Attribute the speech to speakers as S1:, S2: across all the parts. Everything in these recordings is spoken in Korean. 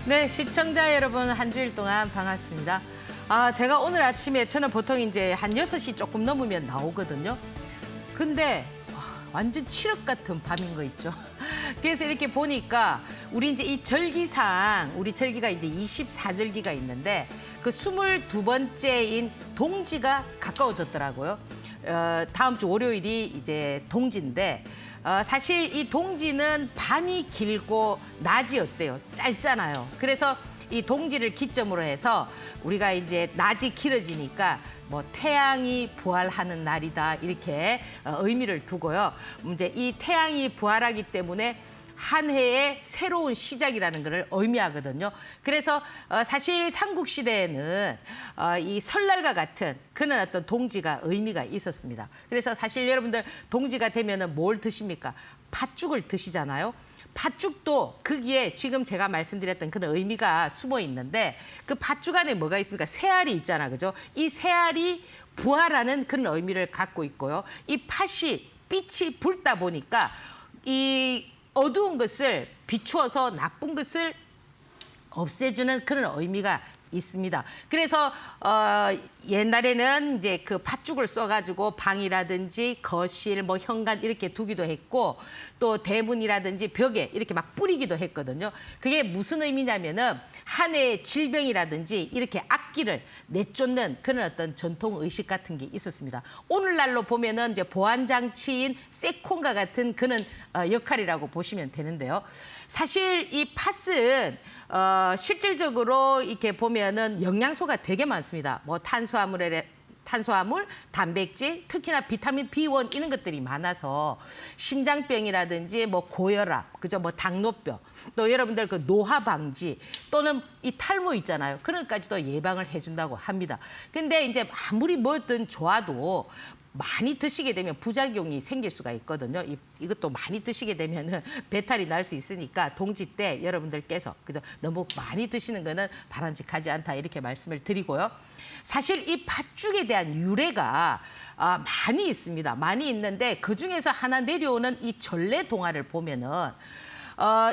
S1: 네, 시청자 여러분 한 주일 동안 반갑습니다. 제가 오늘 아침에 저는 보통 이제 한 6시 조금 넘으면 나오거든요. 근데 완전 칠흑 같은 밤인 거 있죠. 그래서 이렇게 보니까 우리 이제 이 절기상 우리 절기가 이제 24절기가 있는데 그 22번째인 동지가 가까워졌더라고요. 다음 주 월요일이 이제 동지인데 사실 이 동지는 밤이 길고 낮이 어때요? 짧잖아요. 그래서 이 동지를 기점으로 해서 우리가 이제 낮이 길어지니까 뭐 태양이 부활하는 날이다 이렇게 의미를 두고요. 이제 이 태양이 부활하기 때문에 한 해의 새로운 시작이라는 것을 의미하거든요. 그래서 사실 삼국시대에는 이 설날과 같은 그런 어떤 동지가 의미가 있었습니다. 그래서 사실 여러분들 동지가 되면은 뭘 드십니까? 팥죽을 드시잖아요. 팥죽도 거기에 지금 제가 말씀드렸던 그런 의미가 숨어 있는데 그 팥죽 안에 뭐가 있습니까? 새알이 있잖아, 그죠? 이 새알이 부활하는 그런 의미를 갖고 있고요. 이 팥이 빛이 불다 보니까 이 어두운 것을 비추어서 나쁜 것을 없애주는 그런 의미가 있습니다. 그래서 옛날에는 이제 그 팥죽을 써가지고 방이라든지 거실, 뭐 현관 이렇게 두기도 했고 또 대문이라든지 벽에 이렇게 막 뿌리기도 했거든요. 그게 무슨 의미냐면은 한 해의 질병이라든지 이렇게 악기를 내쫓는 그런 어떤 전통 의식 같은 게 있었습니다. 오늘날로 보면은 이제 보안 장치인 세콘과 같은 그런 역할이라고 보시면 되는데요. 사실 이 팥은 실질적으로 이렇게 보면은 영양소가 되게 많습니다. 뭐 탄수화물, 단백질, 특히나 비타민 B1 이런 것들이 많아서 심장병이라든지 뭐 고혈압, 그죠? 뭐 당뇨병, 또 여러분들 그 노화 방지 또는 이 탈모 있잖아요. 그런 것까지도 예방을 해준다고 합니다. 근데 이제 아무리 뭐든 좋아도 많이 드시게 되면 부작용이 생길 수가 있거든요. 이것도 많이 드시게 되면은 배탈이 날 수 있으니까 동지 때 여러분들께서 그죠? 너무 많이 드시는 거는 바람직하지 않다 이렇게 말씀을 드리고요. 사실 이 팥죽에 대한 유래가 많이 있습니다. 많이 있는데 그 중에서 하나 내려오는 이 전래 동화를 보면은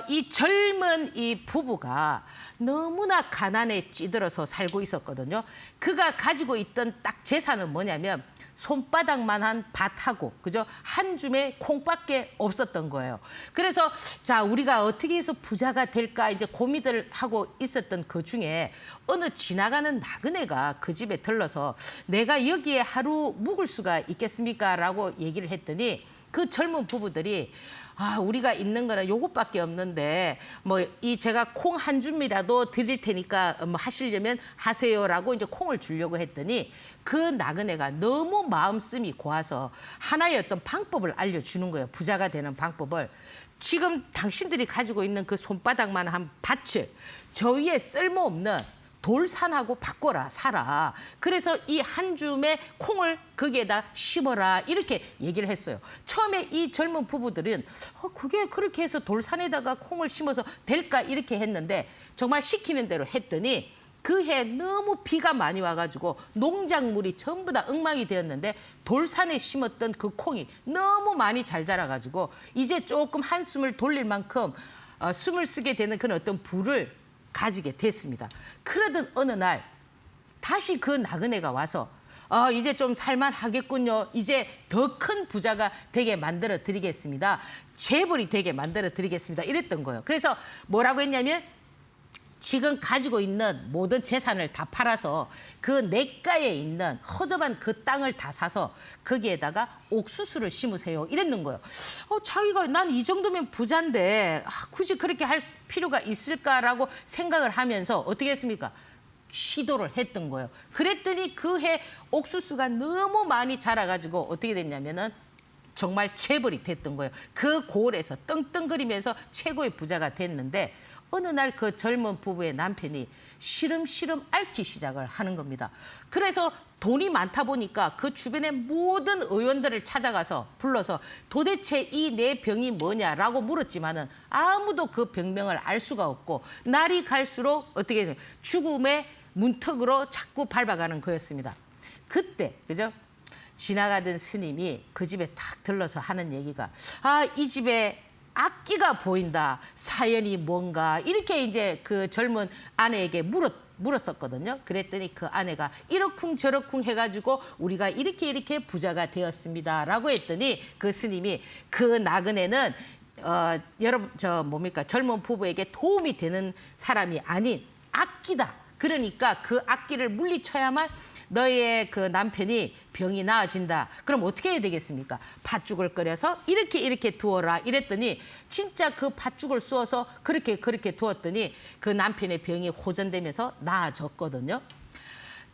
S1: 이 젊은 이 부부가 너무나 가난에 찌들어서 살고 있었거든요. 그가 가지고 있던 딱 재산은 뭐냐면 손바닥만한 밭하고 그죠? 한 줌의 콩밖에 없었던 거예요. 그래서 자 우리가 어떻게 해서 부자가 될까 이제 고민을 하고 있었던 그 중에 어느 지나가는 나그네가 그 집에 들러서 내가 여기에 하루 묵을 수가 있겠습니까? 라고 얘기를 했더니 그 젊은 부부들이 우리가 있는 거는 요것밖에 없는데 뭐 이 제가 콩 한 줌이라도 드릴 테니까 뭐 하시려면 하세요라고 이제 콩을 주려고 했더니 그 나그네가 너무 마음씀이 고와서 하나의 어떤 방법을 알려주는 거예요. 부자가 되는 방법을. 지금 당신들이 가지고 있는 그 손바닥만 한 밭을 저 위에 쓸모없는 돌산하고 바꿔라, 사라. 그래서 이 한 줌의 콩을 거기에다 심어라 이렇게 얘기를 했어요. 처음에 이 젊은 부부들은 그게 그렇게 해서 돌산에다가 콩을 심어서 될까 이렇게 했는데 정말 시키는 대로 했더니 그해 너무 비가 많이 와가지고 농작물이 전부 다 엉망이 되었는데 돌산에 심었던 그 콩이 너무 많이 잘 자라가지고 이제 조금 한숨을 돌릴 만큼 숨을 쓰게 되는 그런 어떤 부를 가지게 됐습니다. 그러던 어느 날 다시 그 나그네가 와서 이제 좀 살만하겠군요. 이제 더 큰 부자가 되게 만들어 드리겠습니다. 재벌이 되게 만들어 드리겠습니다. 이랬던 거예요. 그래서 뭐라고 했냐면 지금 가지고 있는 모든 재산을 다 팔아서 그 냇가에 있는 허접한 그 땅을 다 사서 거기에다가 옥수수를 심으세요. 이랬는 거예요. 자기가 난 이 정도면 부자인데 굳이 그렇게 할 필요가 있을까라고 생각을 하면서 어떻게 했습니까? 시도를 했던 거예요. 그랬더니 그 해 옥수수가 너무 많이 자라가지고 어떻게 됐냐면은 정말 재벌이 됐던 거예요. 그 고을에서 떵떵거리면서 최고의 부자가 됐는데 어느 날 그 젊은 부부의 남편이 시름시름 앓기 시작을 하는 겁니다. 그래서 돈이 많다 보니까 그 주변의 모든 의원들을 찾아가서 불러서 도대체 이 내 병이 뭐냐라고 물었지만은 아무도 그 병명을 알 수가 없고 날이 갈수록 어떻게 해요? 죽음의 문턱으로 자꾸 밟아가는 거였습니다. 그때 그죠? 지나가던 스님이 그 집에 딱 들러서 하는 얘기가 이 집에 악기가 보인다. 사연이 뭔가 이렇게 이제 그 젊은 아내에게 물었었거든요. 그랬더니 그 아내가 이러쿵 저러쿵 해가지고 우리가 이렇게 부자가 되었습니다라고 했더니 그 스님이 그 나그네는 여러분 젊은 부부에게 도움이 되는 사람이 아닌 악기다. 그러니까 그 악기를 물리쳐야만 너의 그 남편이 병이 나아진다. 그럼 어떻게 해야 되겠습니까? 팥죽을 끓여서 이렇게 두어라. 이랬더니 진짜 그 팥죽을 쑤어서 그렇게 두었더니 그 남편의 병이 호전되면서 나아졌거든요.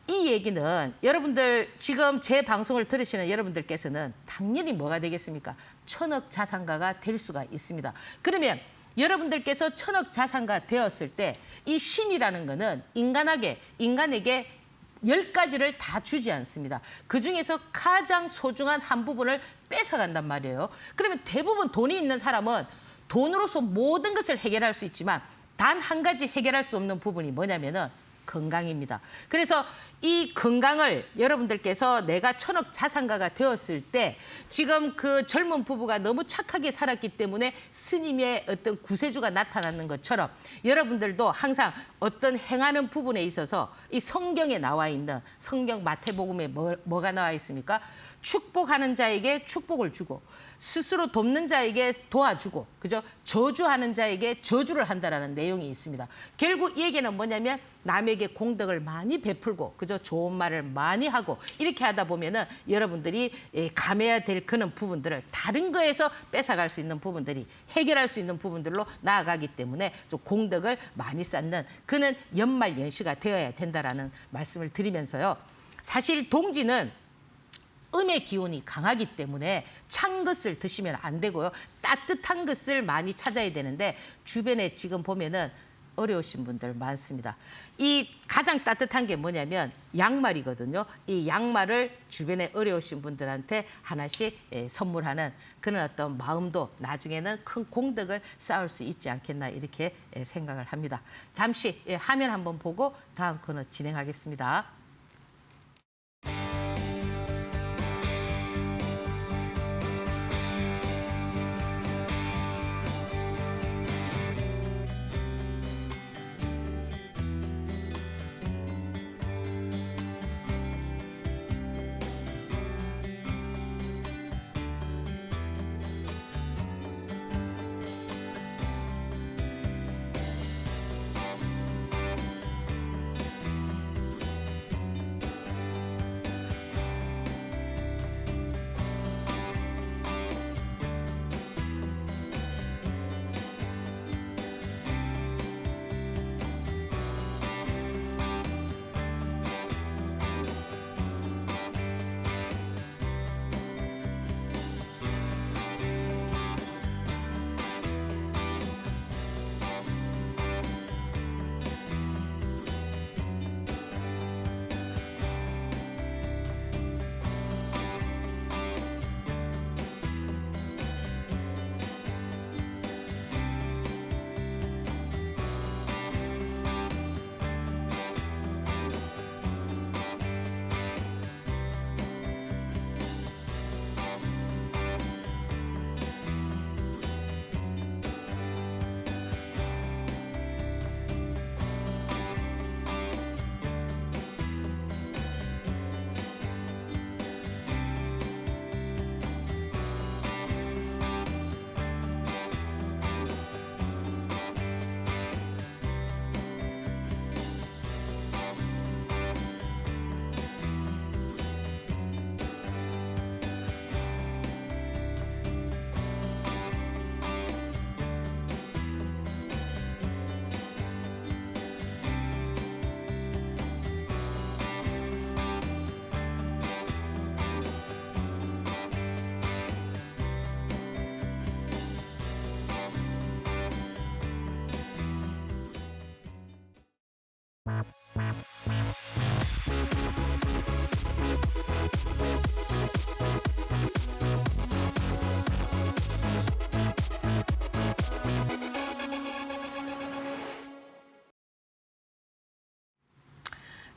S1: 이 얘기는 여러분들 지금 제 방송을 들으시는 여러분들께서는 당연히 뭐가 되겠습니까? 천억 자산가가 될 수가 있습니다. 그러면 여러분들께서 천억 자산가 되었을 때 이 신이라는 거는 인간에게 10가지를 다 주지 않습니다. 그중에서 가장 소중한 한 부분을 뺏어간단 말이에요. 그러면 대부분 돈이 있는 사람은 돈으로서 모든 것을 해결할 수 있지만 단 한 가지 해결할 수 없는 부분이 뭐냐면은 건강입니다. 그래서 이 건강을 여러분들께서 내가 천억 자산가가 되었을 때 지금 그 젊은 부부가 너무 착하게 살았기 때문에 스님의 어떤 구세주가 나타나는 것처럼 여러분들도 항상 어떤 행하는 부분에 있어서 이 성경에 나와 있는 성경 마태복음에 뭐가 나와 있습니까? 축복하는 자에게 축복을 주고 스스로 돕는 자에게 도와주고 그죠? 저주하는 자에게 저주를 한다라는 내용이 있습니다. 결국 이 얘기는 뭐냐면 남에게 공덕을 많이 베풀고 그죠? 좋은 말을 많이 하고 이렇게 하다 보면은 여러분들이 감해야 될 그런 부분들을 다른 거에서 뺏어갈 수 있는 부분들이 해결할 수 있는 부분들로 나아가기 때문에 좀 공덕을 많이 쌓는 그는 연말연시가 되어야 된다라는 말씀을 드리면서요. 사실 동지는 음의 기운이 강하기 때문에 찬 것을 드시면 안 되고요. 따뜻한 것을 많이 찾아야 되는데 주변에 지금 보면은 어려우신 분들 많습니다. 이 가장 따뜻한 게 뭐냐면 양말이거든요. 이 양말을 주변에 어려우신 분들한테 하나씩 선물하는 그런 어떤 마음도 나중에는 큰 공덕을 쌓을 수 있지 않겠나 이렇게 생각을 합니다. 잠시 화면 한번 보고 다음 코너 진행하겠습니다.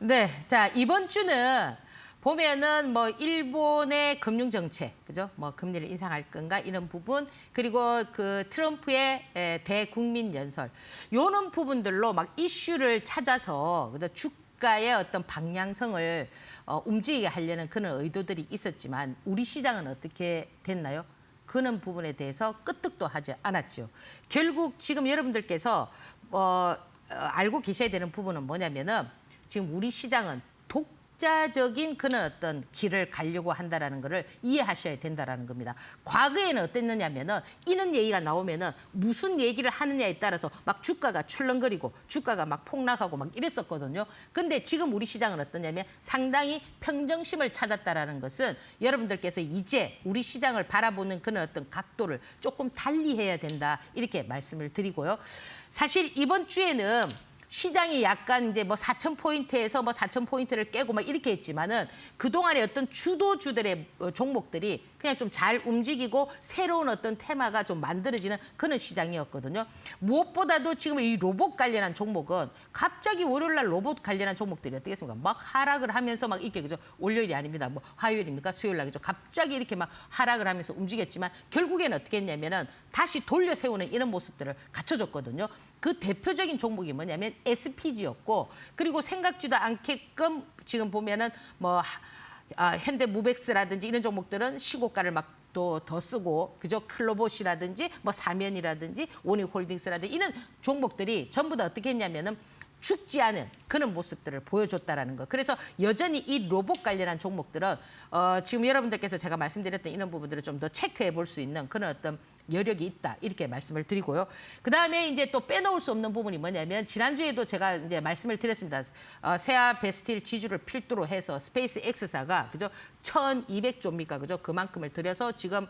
S1: 네, 자 이번 주는 보면은 뭐 일본의 금융 정책, 그죠? 뭐 금리를 인상할 건가 이런 부분, 그리고 그 트럼프의 대국민 연설, 요런 부분들로 막 이슈를 찾아서 그죠? 주가의 어떤 방향성을 움직이게 하려는 그런 의도들이 있었지만 우리 시장은 어떻게 됐나요? 그런 부분에 대해서 끄떡도 하지 않았죠. 결국 지금 여러분들께서 알고 계셔야 되는 부분은 뭐냐면은 지금 우리 시장은 독자적인 그런 어떤 길을 가려고 한다라는 것을 이해하셔야 된다라는 겁니다. 과거에는 어땠느냐면은 이런 얘기가 나오면은 무슨 얘기를 하느냐에 따라서 막 주가가 출렁거리고 주가가 막 폭락하고 막 이랬었거든요. 근데 지금 우리 시장은 어떠냐면 상당히 평정심을 찾았다라는 것은 여러분들께서 이제 우리 시장을 바라보는 그런 어떤 각도를 조금 달리 해야 된다 이렇게 말씀을 드리고요. 사실 이번 주에는 시장이 약간 이제 뭐 4,000포인트에서 뭐 4,000포인트를 깨고 막 이렇게 했지만은 그동안의 어떤 주도주들의 종목들이 그냥 좀 잘 움직이고 새로운 어떤 테마가 좀 만들어지는 그런 시장이었거든요. 무엇보다도 지금 이 로봇 관련한 종목은 갑자기 월요일날 로봇 관련한 종목들이 어떻겠습니까? 막 하락을 하면서 막 이렇게 그죠? 월요일이 아닙니다. 뭐 화요일입니까? 수요일날 그죠? 갑자기 이렇게 막 하락을 하면서 움직였지만 결국에는 어떻게 했냐면은 다시 돌려 세우는 이런 모습들을 갖춰줬거든요. 그 대표적인 종목이 뭐냐면 SPG였고, 그리고 생각지도 않게끔 지금 보면은 뭐 현대무백스라든지 이런 종목들은 시고가를 막 또 더 쓰고, 그죠? 클로봇이라든지 뭐 사면이라든지 원익홀딩스라든지 이런 종목들이 전부 다 어떻게 했냐면은 죽지 않은 그런 모습들을 보여줬다라는 거. 그래서 여전히 이 로봇 관련한 종목들은 지금 여러분들께서 제가 말씀드렸던 이런 부분들을 좀 더 체크해 볼 수 있는 그런 어떤 여력이 있다 이렇게 말씀을 드리고요. 그 다음에 이제 또 빼놓을 수 없는 부분이 뭐냐면 지난주에도 제가 이제 말씀을 드렸습니다. 세아 베스틸 지주를 필두로 해서 스페이스 X사가 그죠 1,200조입니까 그죠 그만큼을 들여서 지금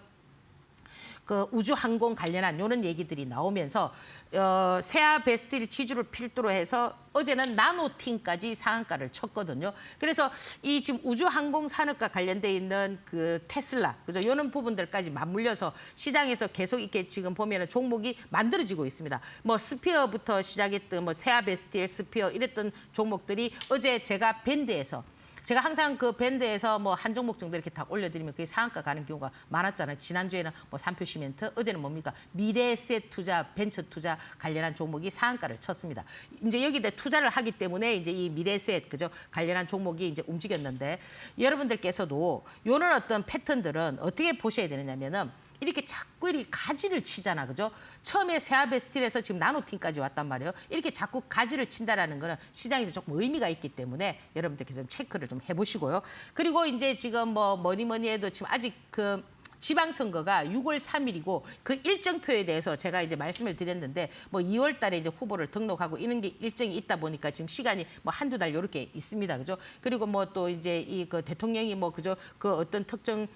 S1: 그 우주항공 관련한 이런 얘기들이 나오면서 세아 베스틸 지주를 필두로 해서 어제는 나노팀까지 상한가를 쳤거든요. 그래서 이 지금 우주항공 산업과 관련돼 있는 그 테슬라, 그죠? 이런 부분들까지 맞물려서 시장에서 계속 이렇게 지금 보면은 종목이 만들어지고 있습니다. 뭐 스피어부터 시작했던 뭐 세아 베스틸, 스피어 이랬던 종목들이 어제 제가 밴드에서 제가 항상 그 밴드에서 뭐 한 종목 정도 이렇게 딱 올려드리면 그게 상한가 가는 경우가 많았잖아요. 지난주에는 뭐 삼표 시멘트, 어제는 뭡니까? 미래에셋 투자, 벤처 투자 관련한 종목이 상한가를 쳤습니다. 이제 여기다 투자를 하기 때문에 이제 이 미래에셋 그죠? 관련한 종목이 이제 움직였는데 여러분들께서도 이런 어떤 패턴들은 어떻게 보셔야 되느냐면은 이렇게 자꾸 이렇게 가지를 치잖아, 그죠? 처음에 세아베스틸에서 지금 나노팀까지 왔단 말이에요. 이렇게 자꾸 가지를 친다라는 거는 시장에서 조금 의미가 있기 때문에 여러분들께서 좀 체크를 좀 해보시고요. 그리고 이제 지금 뭐 뭐니 해도 지금 아직 그 지방선거가 6월 3일이고 그 일정표에 대해서 제가 이제 말씀을 드렸는데 뭐 2월 달에 이제 후보를 등록하고 이런 게 일정이 있다 보니까 지금 시간이 뭐 한두 달 요렇게 있습니다. 그죠? 그리고 뭐 또 이제 이 그 대통령이 뭐 그죠? 그 어떤 특정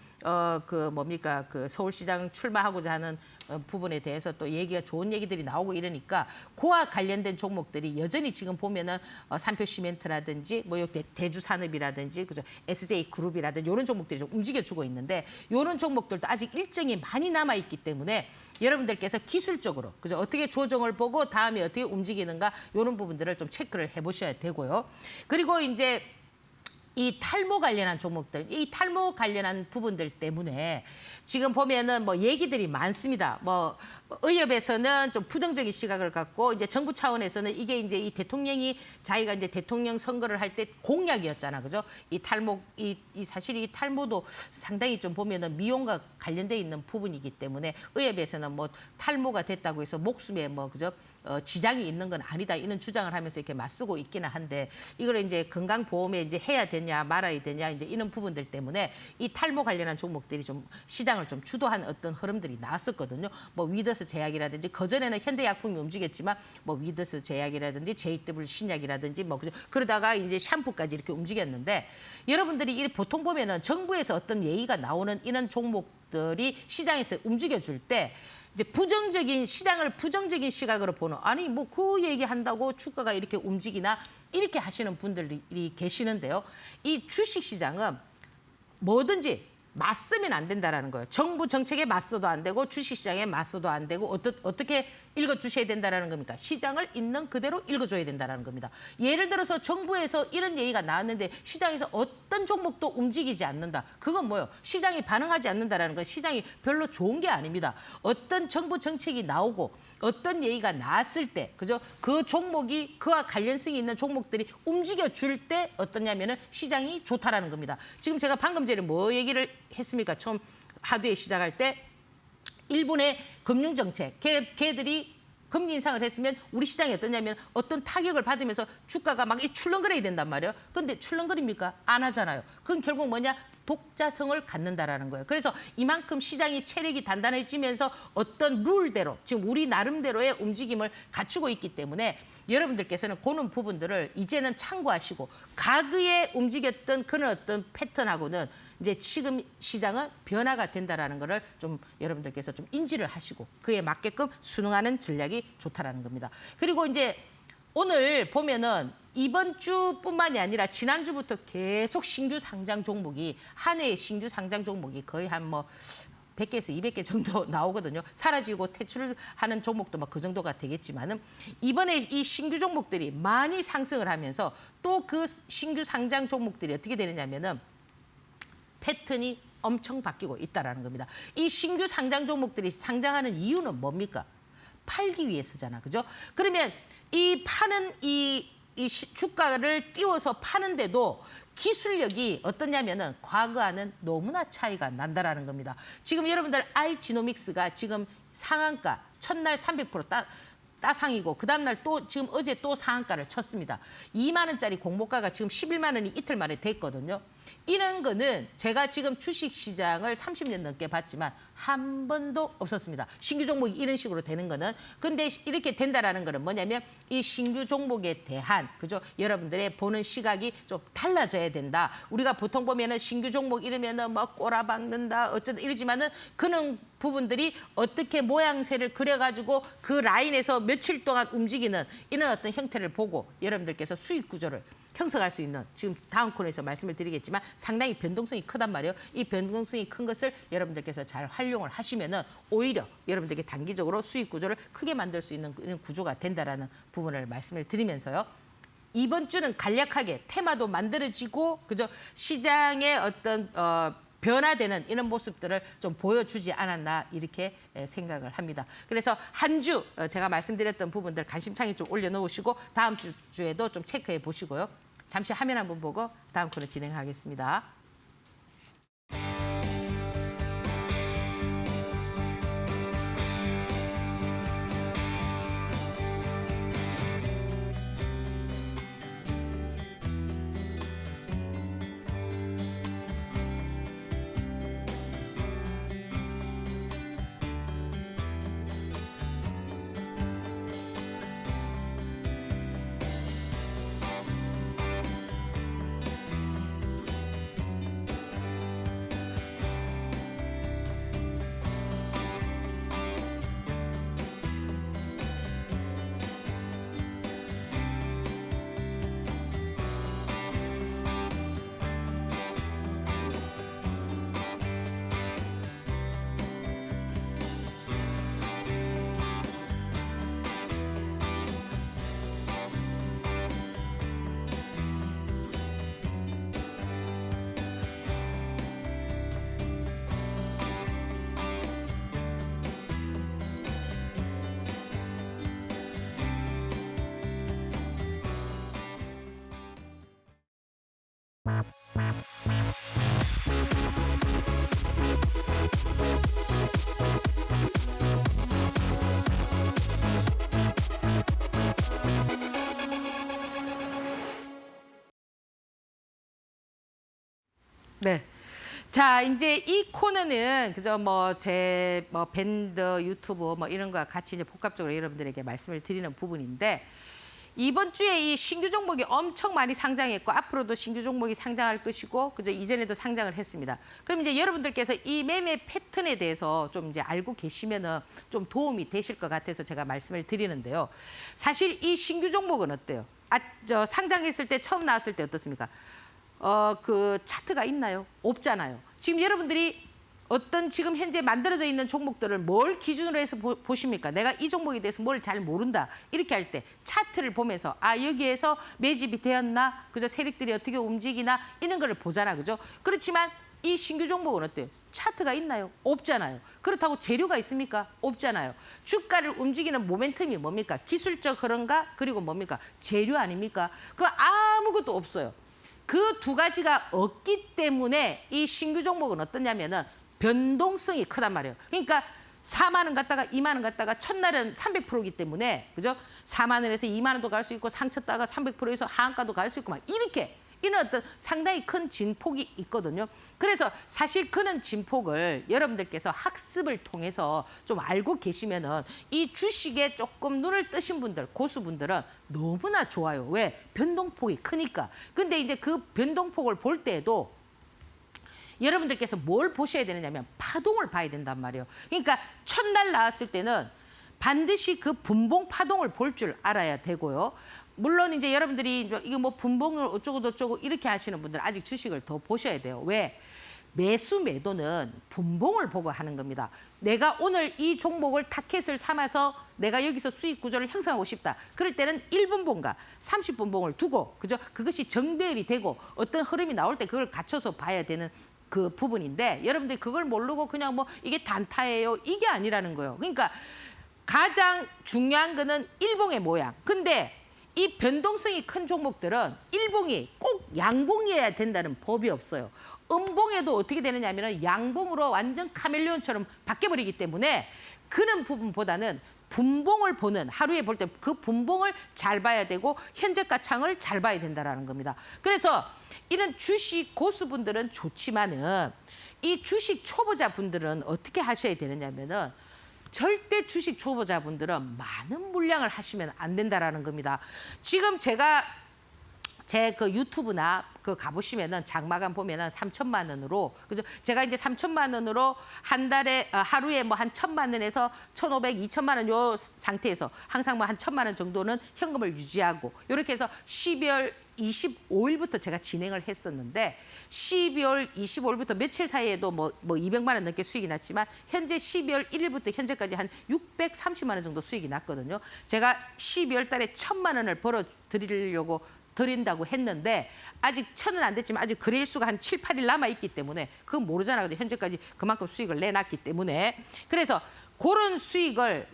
S1: 그 뭡니까? 그 서울시장 출마하고자 하는 부분에 대해서 또 얘기가 좋은 얘기들이 나오고 이러니까 그와 관련된 종목들이 여전히 지금 보면은 삼표 시멘트라든지 뭐 대주산업이라든지 그죠? SJ 그룹이라든지 이런 종목들이 좀 움직여주고 있는데 이런 종목들도 아직 일정이 많이 남아 있기 때문에 여러분들께서 기술적으로 그죠? 어떻게 조정을 보고 다음에 어떻게 움직이는가 이런 부분들을 좀 체크를 해보셔야 되고요. 그리고 이제 이 탈모 관련한 종목들, 이 탈모 관련한 부분들 때문에 지금 보면은 뭐 얘기들이 많습니다. 뭐 의협에서는 좀 부정적인 시각을 갖고 이제 정부 차원에서는 이게 이제 이 대통령이 자기가 이제 대통령 선거를 할 때 공약이었잖아, 그죠? 이 탈모, 이 사실 이 탈모도 상당히 좀 보면은 미용과 관련돼 있는 부분이기 때문에 의협에서는 뭐 탈모가 됐다고 해서 목숨에 뭐 그죠? 지장이 있는 건 아니다 이런 주장을 하면서 이렇게 맞서고 있기는 한데 이걸 이제 건강보험에 이제 해야 되냐 말아야 되냐 이제 이런 부분들 때문에 이 탈모 관련한 종목들이 좀 시장을 좀 주도한 어떤 흐름들이 나왔었거든요. 뭐 위더스 제약이라든지 그전에는 현대약품이 움직였지만 뭐 위더스 제약이라든지 JW 신약이라든지 뭐 그러다가 이제 샴푸까지 이렇게 움직였는데 여러분들이 보통 보면은 정부에서 어떤 얘기가 나오는 이런 종목들이 시장에서 움직여줄 때 이제 시장을 부정적인 시각으로 보는 아니 뭐 그 얘기한다고 주가가 이렇게 움직이나 이렇게 하시는 분들이 계시는데요. 이 주식 시장은 뭐든지 맞서면 안 된다라는 거예요. 정부 정책에 맞서도 안 되고 주식시장에 맞서도 안 되고 어떻게 읽어주셔야 된다라는 겁니까? 시장을 있는 그대로 읽어줘야 된다라는 겁니다. 예를 들어서 정부에서 이런 얘기가 나왔는데 시장에서 어떤 종목도 움직이지 않는다. 그건 뭐예요? 시장이 반응하지 않는다라는 건 시장이 별로 좋은 게 아닙니다. 어떤 정부 정책이 나오고 어떤 얘기가 나왔을 때, 그죠? 그 종목이 그와 관련성이 있는 종목들이 움직여 줄 때 어떠냐면은 시장이 좋다라는 겁니다. 지금 제가 방금 전에 뭐 얘기를 했습니까? 처음 하두에 시작할 때 일본의 금융 정책, 걔들이 금리 인상을 했으면 우리 시장이 어떠냐면 어떤 타격을 받으면서 주가가 막 출렁거려야 된단 말이에요. 근데 출렁거립니까? 안 하잖아요. 그건 결국 뭐냐? 독자성을 갖는다라는 거예요. 그래서 이만큼 시장이 체력이 단단해지면서 어떤 룰대로 지금 우리 나름대로의 움직임을 갖추고 있기 때문에 여러분들께서는 그런 부분들을 이제는 참고하시고 과거에 움직였던 그런 어떤 패턴하고는 이제 지금 시장은 변화가 된다라는 거를 좀 여러분들께서 좀 인지를 하시고 그에 맞게끔 순응하는 전략이 좋다라는 겁니다. 그리고 이제 오늘 보면은 이번 주뿐만이 아니라 지난주부터 계속 신규 상장 종목이 한 해의 신규 상장 종목이 거의 한 뭐 100개에서 200개 정도 나오거든요. 사라지고 퇴출하는 종목도 막 그 정도가 되겠지만은 이번에 이 신규 종목들이 많이 상승을 하면서 또 그 신규 상장 종목들이 어떻게 되느냐면은 패턴이 엄청 바뀌고 있다라는 겁니다. 이 신규 상장 종목들이 상장하는 이유는 뭡니까? 팔기 위해서잖아. 그죠? 그러면 이 파는 이 주가를 띄워서 파는데도 기술력이 어떠냐면은 과거와는 너무나 차이가 난다라는 겁니다. 지금 여러분들 알지노믹스가 지금 상한가 첫날 300% 따상이고 그 다음날 또 지금 어제 또 상한가를 쳤습니다. 2만 원짜리 공모가가 지금 11만 원이 이틀 만에 됐거든요. 이런 거는 제가 지금 주식시장을 30년 넘게 봤지만 한 번도 없었습니다. 신규 종목이 이런 식으로 되는 거는. 근데 이렇게 된다라는 거는 뭐냐면 이 신규 종목에 대한 그죠? 여러분들의 보는 시각이 좀 달라져야 된다. 우리가 보통 보면은 신규 종목 이러면은 뭐 꼬라박는다 어쩌다 이러지만은 그런 부분들이 어떻게 모양새를 그려가지고 그 라인에서 며칠 동안 움직이는 이런 어떤 형태를 보고 여러분들께서 수익 구조를 형성할 수 있는 지금 다음 코너에서 말씀을 드리겠지만 상당히 변동성이 크단 말이에요. 이 변동성이 큰 것을 여러분들께서 잘 활용을 하시면은 오히려 여러분들에게 단기적으로 수익 구조를 크게 만들 수 있는 이런 구조가 된다라는 부분을 말씀을 드리면서요. 이번 주는 간략하게 테마도 만들어지고 그죠? 시장의 어떤 변화되는 이런 모습들을 좀 보여주지 않았나 이렇게 생각을 합니다. 그래서 한 주 제가 말씀드렸던 부분들 관심창에 좀 올려놓으시고 다음 주에도 좀 체크해 보시고요. 잠시 화면 한번 보고 다음 코너 진행하겠습니다. 네. 자, 이제 이 코너는 그저 뭐 제 뭐 밴드 유튜브 뭐 이런 거와 같이 이제 복합적으로 여러분들에게 말씀을 드리는 부분인데 이번 주에 이 신규 종목이 엄청 많이 상장했고 앞으로도 신규 종목이 상장할 것이고 그저 이전에도 상장을 했습니다. 그럼 이제 여러분들께서 이 매매 패턴에 대해서 좀 이제 알고 계시면은 좀 도움이 되실 것 같아서 제가 말씀을 드리는데요. 사실 이 신규 종목은 어때요? 상장했을 때 처음 나왔을 때 어떻습니까? 그 차트가 있나요? 없잖아요. 지금 여러분들이 어떤 지금 현재 만들어져 있는 종목들을 뭘 기준으로 해서 보십니까? 내가 이 종목에 대해서 뭘 잘 모른다. 이렇게 할 때 차트를 보면서 아 여기에서 매집이 되었나? 그죠? 세력들이 어떻게 움직이나? 이런 거를 보잖아. 그죠? 그렇지만 이 신규 종목은 어때요? 차트가 있나요? 없잖아요. 그렇다고 재료가 있습니까? 없잖아요. 주가를 움직이는 모멘텀이 뭡니까? 기술적 흐름과 그리고 뭡니까? 재료 아닙니까? 그거 아무것도 없어요. 그 두 가지가 없기 때문에 이 신규 종목은 어떠냐면은 변동성이 크단 말이에요. 그러니까 4만 원 갔다가 2만 원 갔다가 첫날은 300%이기 때문에 그죠? 4만 원에서 2만 원도 갈 수 있고 상쳤다가 300%에서 하한가도 갈 수 있고 막 이렇게 이런 어떤 상당히 큰 진폭이 있거든요. 그래서 사실 그런 진폭을 여러분들께서 학습을 통해서 좀 알고 계시면은 이 주식에 조금 눈을 뜨신 분들, 고수분들은 너무나 좋아요. 왜? 변동폭이 크니까. 근데 이제 그 변동폭을 볼 때에도 여러분들께서 뭘 보셔야 되느냐면 파동을 봐야 된단 말이에요. 그러니까 첫날 나왔을 때는 반드시 그 분봉 파동을 볼 줄 알아야 되고요. 물론 이제 여러분들이 이거 뭐 분봉을 어쩌고 저쩌고 이렇게 하시는 분들 아직 주식을 더 보셔야 돼요. 왜? 매수 매도는 분봉을 보고 하는 겁니다. 내가 오늘 이 종목을 타켓을 삼아서 내가 여기서 수익 구조를 형성하고 싶다. 그럴 때는 1분봉과 30분봉을 두고 그죠? 그것이 정배열이 되고 어떤 흐름이 나올 때 그걸 갖춰서 봐야 되는 그 부분인데 여러분들이 그걸 모르고 그냥 뭐 이게 단타예요. 이게 아니라는 거예요. 그러니까 가장 중요한 거는 일봉의 모양. 근데 이 변동성이 큰 종목들은 일봉이 꼭 양봉이어야 된다는 법이 없어요. 음봉에도 어떻게 되느냐 하면 양봉으로 완전 카멜레온처럼 바뀌어버리기 때문에 그런 부분보다는 분봉을 보는 하루에 볼 때 그 분봉을 잘 봐야 되고 현재가 창을 잘 봐야 된다는 겁니다. 그래서 이런 주식 고수분들은 좋지만은 이 주식 초보자분들은 어떻게 하셔야 되느냐면은 절대 주식 초보자분들은 많은 물량을 하시면 안 된다라는 겁니다. 지금 제가 제 그 유튜브나 그 가보시면은 장마감 보면은 3천만 원으로 그죠? 제가 이제 3천만 원으로 한 달에 하루에 뭐 한 1,000만 원에서 1,500, 2천만 원 요 상태에서 항상 뭐 한 1,000만 원 정도는 현금을 유지하고 이렇게 해서 12월 25일부터 제가 진행을 했었는데 12월 25일부터 며칠 사이에도 뭐 200만 원 넘게 수익이 났지만 현재 12월 1일부터 현재까지 한 630만 원 정도 수익이 났거든요. 제가 12월 달에 1,000만 원을 벌어 드리려고 드린다고 했는데 아직 1,000은 안 됐지만 아직 거래일수가 한 7, 8일 남아있기 때문에 그건 모르잖아요. 현재까지 그만큼 수익을 내놨기 때문에 그래서 그런 수익을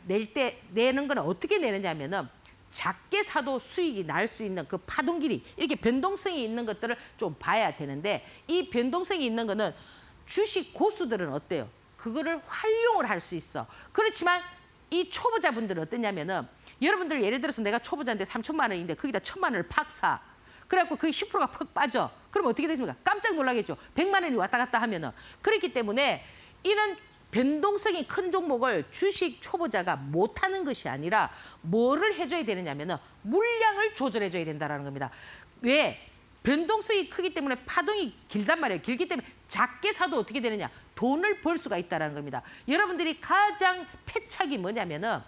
S1: 내는 건 어떻게 내느냐면은 작게 사도 수익이 날 수 있는 그 파동길이 이렇게 변동성이 있는 것들을 좀 봐야 되는데 이 변동성이 있는 거는 주식 고수들은 어때요? 그거를 활용을 할 수 있어. 그렇지만 이 초보자분들은 어떠냐면은 여러분들 예를 들어서 내가 초보자인데 3천만 원인데 거기다 1,000만 원을 팍 사. 그래갖고 그게 10%가 팍 빠져. 그럼 어떻게 되십니까? 깜짝 놀라겠죠. 100만 원이 왔다 갔다 하면은. 그렇기 때문에 이런 변동성이 큰 종목을 주식 초보자가 못하는 것이 아니라 뭐를 해줘야 되느냐면은 물량을 조절해줘야 된다는 겁니다. 왜? 변동성이 크기 때문에 파동이 길단 말이에요. 길기 때문에 작게 사도 어떻게 되느냐? 돈을 벌 수가 있다는 겁니다. 여러분들이 가장 패착이 뭐냐면은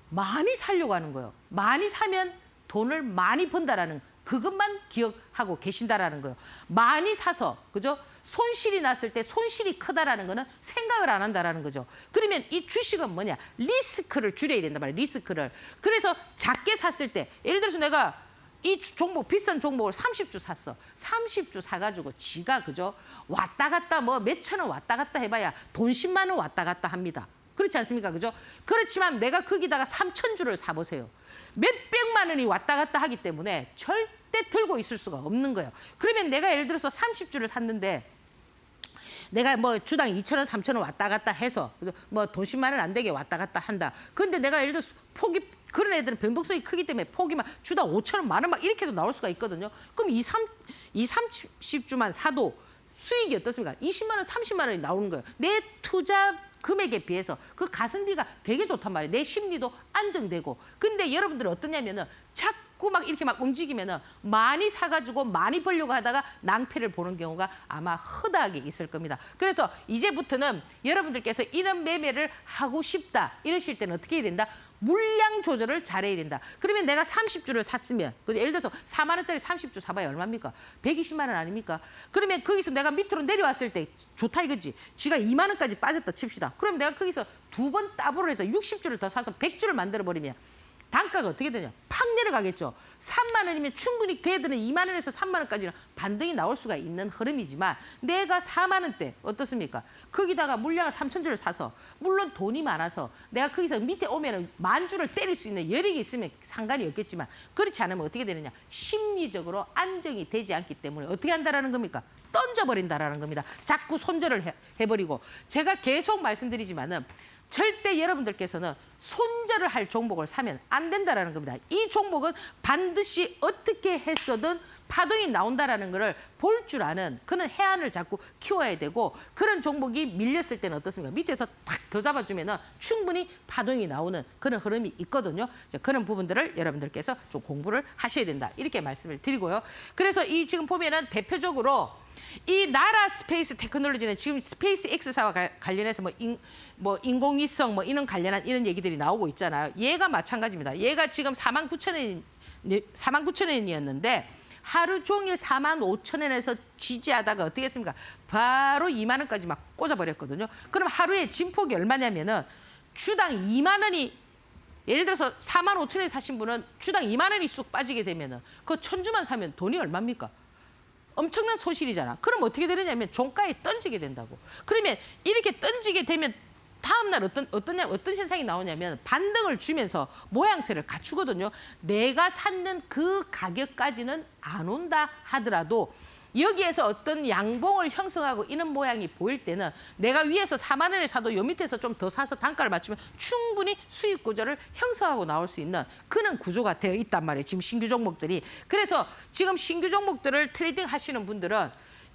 S1: 많이 사려고 하는 거예요. 많이 사면 돈을 많이 번다라는 그것만 기억하고 계신다라는 거예요. 많이 사서 그죠? 손실이 났을 때 손실이 크다라는 거는 생각을 안 한다라는 거죠. 그러면 이 주식은 뭐냐? 리스크를 줄여야 된단 말이에요. 리스크를. 그래서 작게 샀을 때 예를 들어서 내가 이 종목 비싼 종목을 30주 샀어. 30주 사가지고 지가 그죠? 왔다 갔다 뭐 몇천 원 왔다 갔다 해봐야 돈 10만 원 왔다 갔다 합니다. 그렇지 않습니까? 그죠? 그렇지만 내가 거기다가 3,000주를 사보세요. 몇백만 원이 왔다 갔다 하기 때문에 절대 들고 있을 수가 없는 거예요. 그러면 내가 예를 들어서 30주를 샀는데 내가 뭐 주당 2,000원, 3,000원 왔다 갔다 해서 뭐 돈 10만 원 안 되게 왔다 갔다 한다. 근데 내가 예를 들어서 폭이 그런 애들은 변동성이 크기 때문에 폭이 막 주당 5,000원, 만 원 막 이렇게도 나올 수가 있거든요. 그럼 30주만 사도 수익이 어떻습니까? 20만 원, 30만 원이 나오는 거예요. 내 투자 금액에 비해서 그 가성비가 되게 좋단 말이에요. 내 심리도 안정되고. 근데 여러분들은 어떠냐면은 자꾸 자꾸 막 이렇게 막 움직이면은 많이 사가지고 많이 벌려고 하다가 낭패를 보는 경우가 아마 허다하게 있을 겁니다. 그래서 이제부터는 여러분들께서 이런 매매를 하고 싶다 이러실 때는 어떻게 해야 된다? 물량 조절을 잘해야 된다. 그러면 내가 30주를 샀으면 예를 들어서 4만 원짜리 30주 사봐야 얼마입니까? 120만 원 아닙니까? 그러면 거기서 내가 밑으로 내려왔을 때 좋다 이거지. 지가 2만 원까지 빠졌다 칩시다. 그럼 내가 거기서 두 번 더블을 해서 60주를 더 사서 100주를 만들어버리면 단가가 어떻게 되냐? 팍 내려가겠죠. 3만 원이면 충분히 걔들은 2만 원에서 3만 원까지는 반등이 나올 수가 있는 흐름이지만 내가 4만 원대 어떻습니까? 거기다가 물량을 3,000주를 사서 물론 돈이 많아서 내가 거기서 밑에 오면은 10,000주를 때릴 수 있는 여력이 있으면 상관이 없겠지만 그렇지 않으면 어떻게 되느냐? 심리적으로 안정이 되지 않기 때문에 어떻게 한다라는 겁니까? 던져버린다라는 겁니다. 자꾸 손절을 해버리고 제가 계속 말씀드리지만은 절대 여러분들께서는 손절을 할 종목을 사면 안 된다라는 겁니다. 이 종목은 반드시 어떻게 했어든 파동이 나온다라는 거를 볼 줄 아는 그런 해안을 자꾸 키워야 되고 그런 종목이 밀렸을 때는 어떻습니까? 밑에서 탁 더 잡아주면은 충분히 파동이 나오는 그런 흐름이 있거든요. 그런 부분들을 여러분들께서 좀 공부를 하셔야 된다. 이렇게 말씀을 드리고요. 그래서 이 지금 보면은 대표적으로 이 나라 스페이스 테크놀로지는 지금 스페이스 X사와 관련해서 뭐 인공위성 뭐 이런 관련한 이런 얘기들이 나오고 있잖아요. 얘가 마찬가지입니다. 얘가 지금 49,000원이었는데 하루 종일 45,000원에서 지지하다가 어떻게 했습니까? 바로 2만 원까지 막 꽂아버렸거든요. 그럼 하루에 진폭이 얼마냐면은 주당 2만 원이 예를 들어서 45,000원에 사신 분은 주당 2만 원이 쑥 빠지게 되면은 그 1,000주만 사면 돈이 얼마입니까? 엄청난 소실이잖아. 그럼 어떻게 되느냐면 종가에 던지게 된다고. 그러면 이렇게 던지게 되면 다음날 어떤 현상이 나오냐면 반등을 주면서 모양새를 갖추거든요. 내가 샀는 그 가격까지는 안 온다 하더라도 여기에서 어떤 양봉을 형성하고 이런 모양이 보일 때는 내가 위에서 4만 원에 사도 요 밑에서 좀 더 사서 단가를 맞추면 충분히 수익 구조를 형성하고 나올 수 있는 그런 구조가 되어 있단 말이에요. 지금 신규 종목들이. 그래서 지금 신규 종목들을 트레이딩 하시는 분들은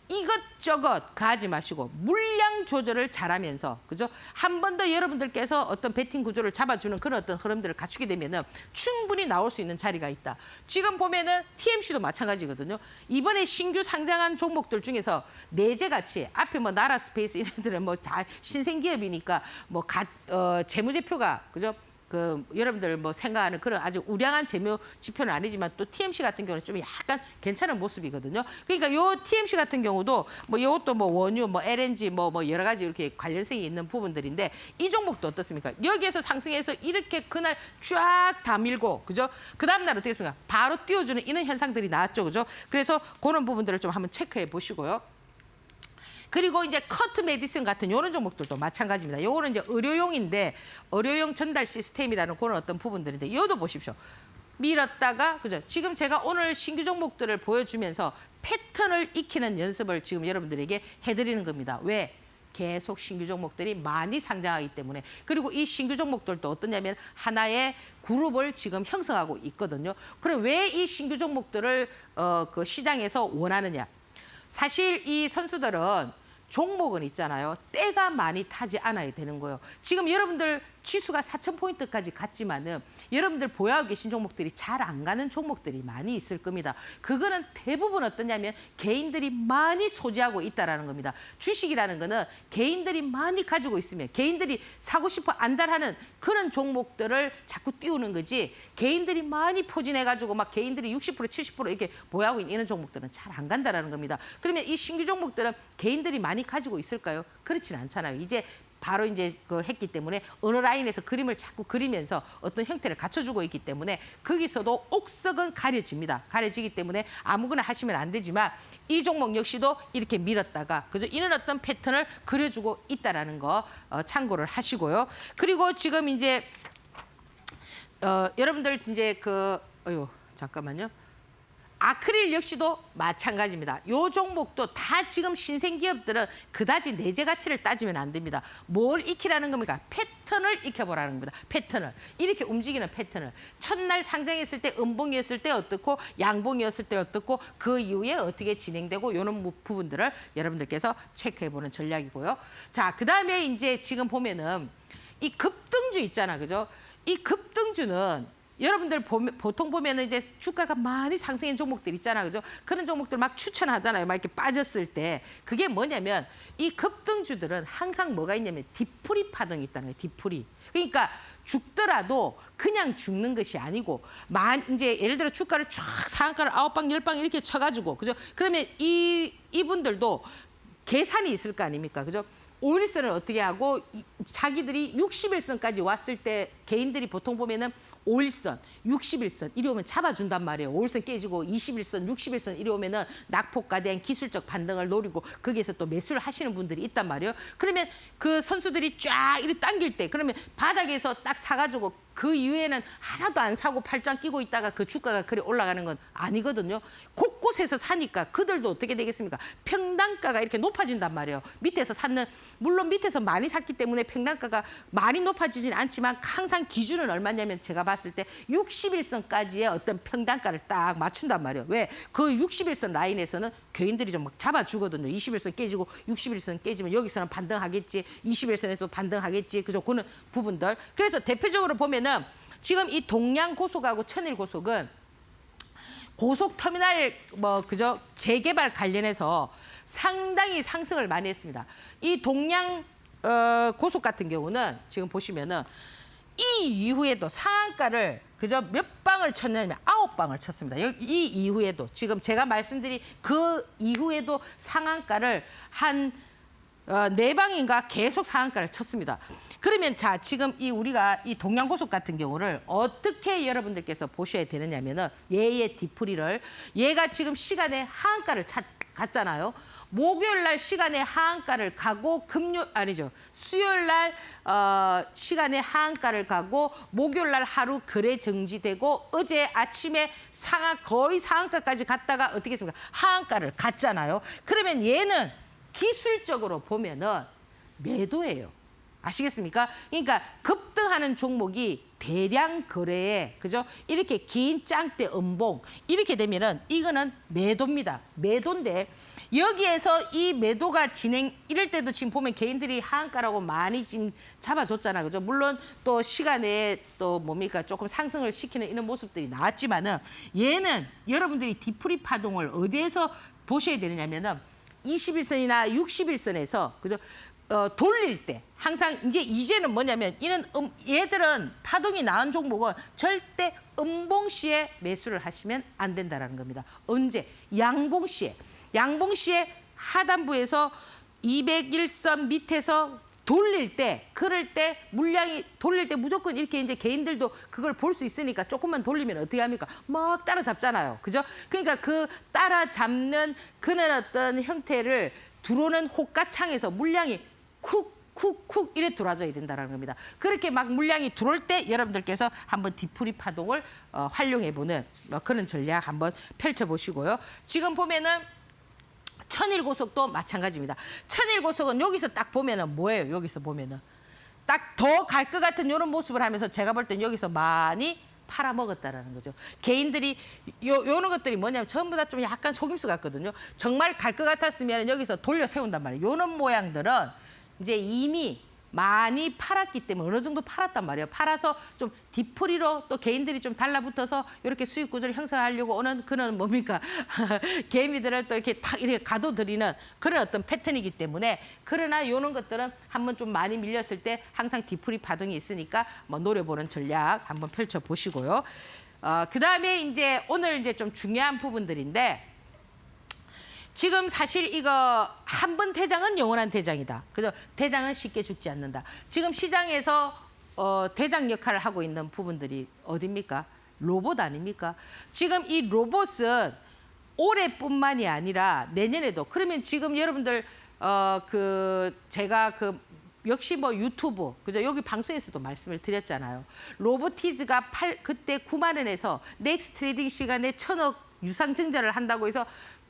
S1: 이것저것 가지 마시고 물량 조절을 잘하면서 그죠? 한 번 더 여러분들께서 어떤 베팅 구조를 잡아주는 그런 어떤 흐름들을 갖추게 되면은 충분히 나올 수 있는 자리가 있다. 지금 보면은 TMC도 마찬가지거든요. 이번에 신규 상장한 종목들 중에서 내재 가치 앞에 뭐 나라 스페이스 이런 데는 뭐 다 신생 기업이니까 뭐 재무제표가 그죠? 여러분들 뭐 생각하는 그런 아주 우량한 재무 지표는 아니지만 또 TMC 같은 경우는 좀 약간 괜찮은 모습이거든요. 그러니까 요 TMC 같은 경우도 뭐 이것도 뭐 원유, 뭐 LNG 뭐 여러 가지 이렇게 관련성이 있는 부분들인데 이 종목도 어떻습니까? 여기에서 상승해서 이렇게 그날 쫙 다 밀고 그죠? 그 다음 날 어떻게 했습니까? 바로 띄워주는 이런 현상들이 나왔죠, 그죠? 그래서 그런 부분들을 좀 한번 체크해 보시고요. 그리고 이제 커트 메디슨 같은 이런 종목들도 마찬가지입니다. 요거는 이제 의료용인데 의료용 전달 시스템이라는 그런 어떤 부분들인데 이것도 보십시오. 밀었다가 그죠? 지금 제가 오늘 신규 종목들을 보여주면서 패턴을 익히는 연습을 지금 여러분들에게 해드리는 겁니다. 왜? 계속 신규 종목들이 많이 상장하기 때문에. 그리고 이 신규 종목들도 어떠냐면 하나의 그룹을 지금 형성하고 있거든요. 그럼 왜 이 신규 종목들을 그 시장에서 원하느냐? 사실 이 선수들은 종목은 있잖아요. 때가 많이 타지 않아야 되는 거예요. 지금 여러분들 지수가 4,000포인트까지 갔지만은 여러분들 보유하고 계신 종목들이 잘 안 가는 종목들이 많이 있을 겁니다. 그거는 대부분 어떠냐면 개인들이 많이 소지하고 있다라는 겁니다. 주식이라는 거는 개인들이 많이 가지고 있으면 개인들이 사고 싶어 안달하는 그런 종목들을 자꾸 띄우는 거지 개인들이 많이 포진해가지고 막 개인들이 60% 70% 이렇게 보유하고 있는 이런 종목들은 잘 안 간다라는 겁니다. 그러면 이 신규 종목들은 개인들이 많이 가지고 있을까요? 그렇진 않잖아요. 이제 바로 이제 했기 때문에 어느 라인에서 그림을 자꾸 그리면서 어떤 형태를 갖춰주고 있기 때문에 거기서도 옥석은 가려집니다. 가려지기 때문에 아무거나 하시면 안 되지만 이 종목 역시도 이렇게 밀었다가 그죠? 이런 어떤 패턴을 그려주고 있다라는 거 참고를 하시고요. 그리고 지금 이제 여러분들 이제 잠깐만요. 아크릴 역시도 마찬가지입니다. 요 종목도 다 지금 신생 기업들은 그다지 내재 가치를 따지면 안 됩니다. 뭘 익히라는 겁니까? 패턴을 익혀보라는 겁니다. 패턴을. 이렇게 움직이는 패턴을. 첫날 상장했을 때 음봉이었을 때 어떻고 양봉이었을 때 어떻고 그 이후에 어떻게 진행되고 이런 부분들을 여러분들께서 체크해보는 전략이고요. 자, 그다음에 이제 지금 보면은 이 급등주 있잖아. 그죠? 이 급등주는 여러분들 보통 보면은 이제 주가가 많이 상승한 종목들 있잖아요. 그죠? 그런 종목들 막 추천하잖아요. 막 이렇게 빠졌을 때. 그게 뭐냐면 이 급등주들은 항상 뭐가 있냐면 뒤풀이 파동이 있다는 거예요. 뒤풀이. 그러니까 죽더라도 그냥 죽는 것이 아니고 이제 예를 들어 주가를 쫙 상한가를 9방, 10방 이렇게 쳐가지고 그죠? 그러면 이분들도 계산이 있을 거 아닙니까? 그죠? 5일선을 어떻게 하고 자기들이 60일선까지 왔을 때 개인들이 보통 보면은 5일선, 60일선 이리 오면 잡아준단 말이에요. 5일선 깨지고 20일선, 60일선 이리 오면은 낙폭과 대한 기술적 반등을 노리고 거기에서 또 매수를 하시는 분들이 있단 말이에요. 그러면 그 선수들이 쫙 이렇게 당길 때 그러면 바닥에서 딱 사가지고 그 이후에는 하나도 안 사고 팔짱 끼고 있다가 그 주가가 그리 올라가는 건 아니거든요. 곳곳에서 사니까 그들도 어떻게 되겠습니까? 평단가가 이렇게 높아진단 말이에요. 밑에서 샀는 물론 밑에서 많이 샀기 때문에 평단가가 많이 높아지진 않지만 항상 기준은 얼마냐면 제가 봤을 때 60일선까지의 어떤 평단가를 딱 맞춘단 말이에요. 왜? 그 60일선 라인에서는 개인들이 좀 막 잡아주거든요. 20일선 깨지고 60일선 깨지면 여기서는 반등하겠지. 20일선에서 반등하겠지. 그죠? 그런 부분들. 그래서 대표적으로 보면은 지금 이 동양 고속하고 천일 고속은 고속터미널 그죠? 재개발 관련해서 상당히 상승을 많이 했습니다. 이 동양 고속 같은 경우는 지금 보시면은 이 이후에도 상한가를 그저 몇 방을 쳤냐면 9방을 쳤습니다. 이 이후에도 지금 제가 말씀드린 그 이후에도 상한가를 한 4방인가 계속 상한가를 쳤습니다. 그러면 자 지금 우리가 이 동양고속 같은 경우를 어떻게 여러분들께서 보셔야 되느냐면은 얘의 뒤풀이를 얘가 지금 시간에 하한가를 갔잖아요. 목요일 날 시간에 하한가를 가고 수요일 날 시간에 하한가를 가고 목요일 날 하루 거래 정지되고 어제 아침에 거의 상한가까지 갔다가 어떻게 했습니까? 하한가를 갔잖아요. 그러면 얘는 기술적으로 보면은 매도예요. 아시겠습니까? 그러니까 급등하는 종목이 대량 거래에 그죠? 이렇게 긴 짱대 음봉 이렇게 되면은 이거는 매도입니다. 매도인데 여기에서 이 매도가 이럴 때도 지금 보면 개인들이 하한가라고 많이 지금 잡아줬잖아요. 그죠? 물론 또 시간에 또 뭡니까? 조금 상승을 시키는 이런 모습들이 나왔지만은 얘는 여러분들이 뒤풀이 파동을 어디에서 보셔야 되느냐면은 21선이나 60일선에서 그죠? 돌릴 때 항상 이제는 뭐냐면 얘들은 파동이 나온 종목은 절대 음봉 시에 매수를 하시면 안 된다라는 겁니다. 언제? 양봉 시에 하단부에서 201선 밑에서 돌릴 때 그럴 때 물량이 돌릴 때 무조건 이렇게 이제 개인들도 그걸 볼 수 있으니까 조금만 돌리면 어떻게 합니까? 막 따라잡잖아요. 그죠? 그러니까 그 따라잡는 그런 어떤 형태를 들어오는 호가창에서 물량이 쿡쿡쿡 이래 들어와줘야 된다는 겁니다. 그렇게 막 물량이 들어올 때 여러분들께서 한번 뒤풀이 파동을 활용해보는 그런 전략 한번 펼쳐보시고요. 지금 보면은 천일고속도 마찬가지입니다. 천일고속은 여기서 딱 보면은 뭐예요? 여기서 보면은 딱 더 갈 것 같은 이런 모습을 하면서 제가 볼 땐 여기서 많이 팔아먹었다라는 거죠. 개인들이 요런 것들이 뭐냐면 전부 다 좀 약간 속임수 같거든요. 정말 갈 것 같았으면 여기서 돌려 세운단 말이에요. 요런 모양들은 이제 이미 많이 팔았기 때문에 어느 정도 팔았단 말이에요. 팔아서 좀 뒤풀이로 또 개인들이 좀 달라붙어서 이렇게 수익 구조를 형성하려고 오는 그런 뭡니까? 개미들을 또 이렇게 탁 이렇게 가둬들이는 그런 어떤 패턴이기 때문에 그러나 이런 것들은 한번 좀 많이 밀렸을 때 항상 뒤풀이 파동이 있으니까 노려보는 전략 한번 펼쳐보시고요. 그다음에 이제 오늘 이제 좀 중요한 부분들인데 지금 사실 이거 한 번 대장은 영원한 대장이다. 그죠? 대장은 쉽게 죽지 않는다. 지금 시장에서 대장 역할을 하고 있는 부분들이 어디입니까? 로봇 아닙니까? 지금 이 로봇은 올해뿐만이 아니라 내년에도 그러면 지금 여러분들 제가 역시 유튜브 그죠? 여기 방송에서도 말씀을 드렸잖아요. 로보티즈가 그때 9만 원에서 넥스트 트레이딩 시간에 1,000억 유상증자를 한다고 해서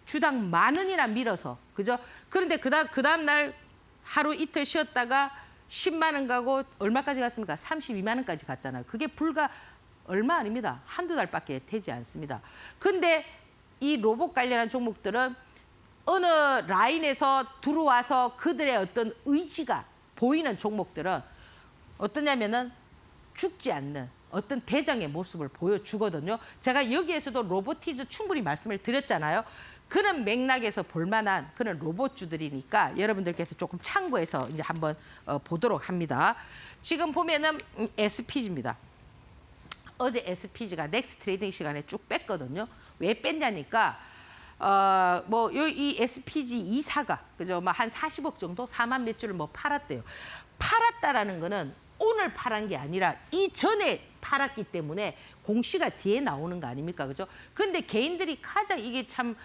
S1: 주당 10,000원이나 밀어서 그죠? 그런데 그 다음 날 하루 이틀 쉬었다가 10만 원 가고 얼마까지 갔습니까? 32만 원까지 갔잖아요. 그게 불과 얼마 아닙니다. 한두 달밖에 되지 않습니다. 근데 이 로봇 관련한 종목들은 어느 라인에서 들어와서 그들의 어떤 의지가 보이는 종목들은 어떠냐면은 죽지 않는 어떤 대장의 모습을 보여주거든요. 제가 여기에서도 로보티즈 충분히 말씀을 드렸잖아요. 그런 맥락에서 볼만한 그런 로봇주들이니까 여러분들께서 조금 참고해서 이제 한번 보도록 합니다. 지금 보면은 SPG입니다. 어제 SPG가 넥스 트레이딩 시간에 쭉 뺐거든요. 왜 뺐냐니까 이 SPG 이사가 그죠? 한 40억 정도 4만 몇 주를 팔았대요. 팔았다라는 거는 오늘 팔은 게 아니라 이전에 팔았기 때문에 공시가 뒤에 나오는 거 아닙니까? 그죠? 근데 개인들이 가장 이게 참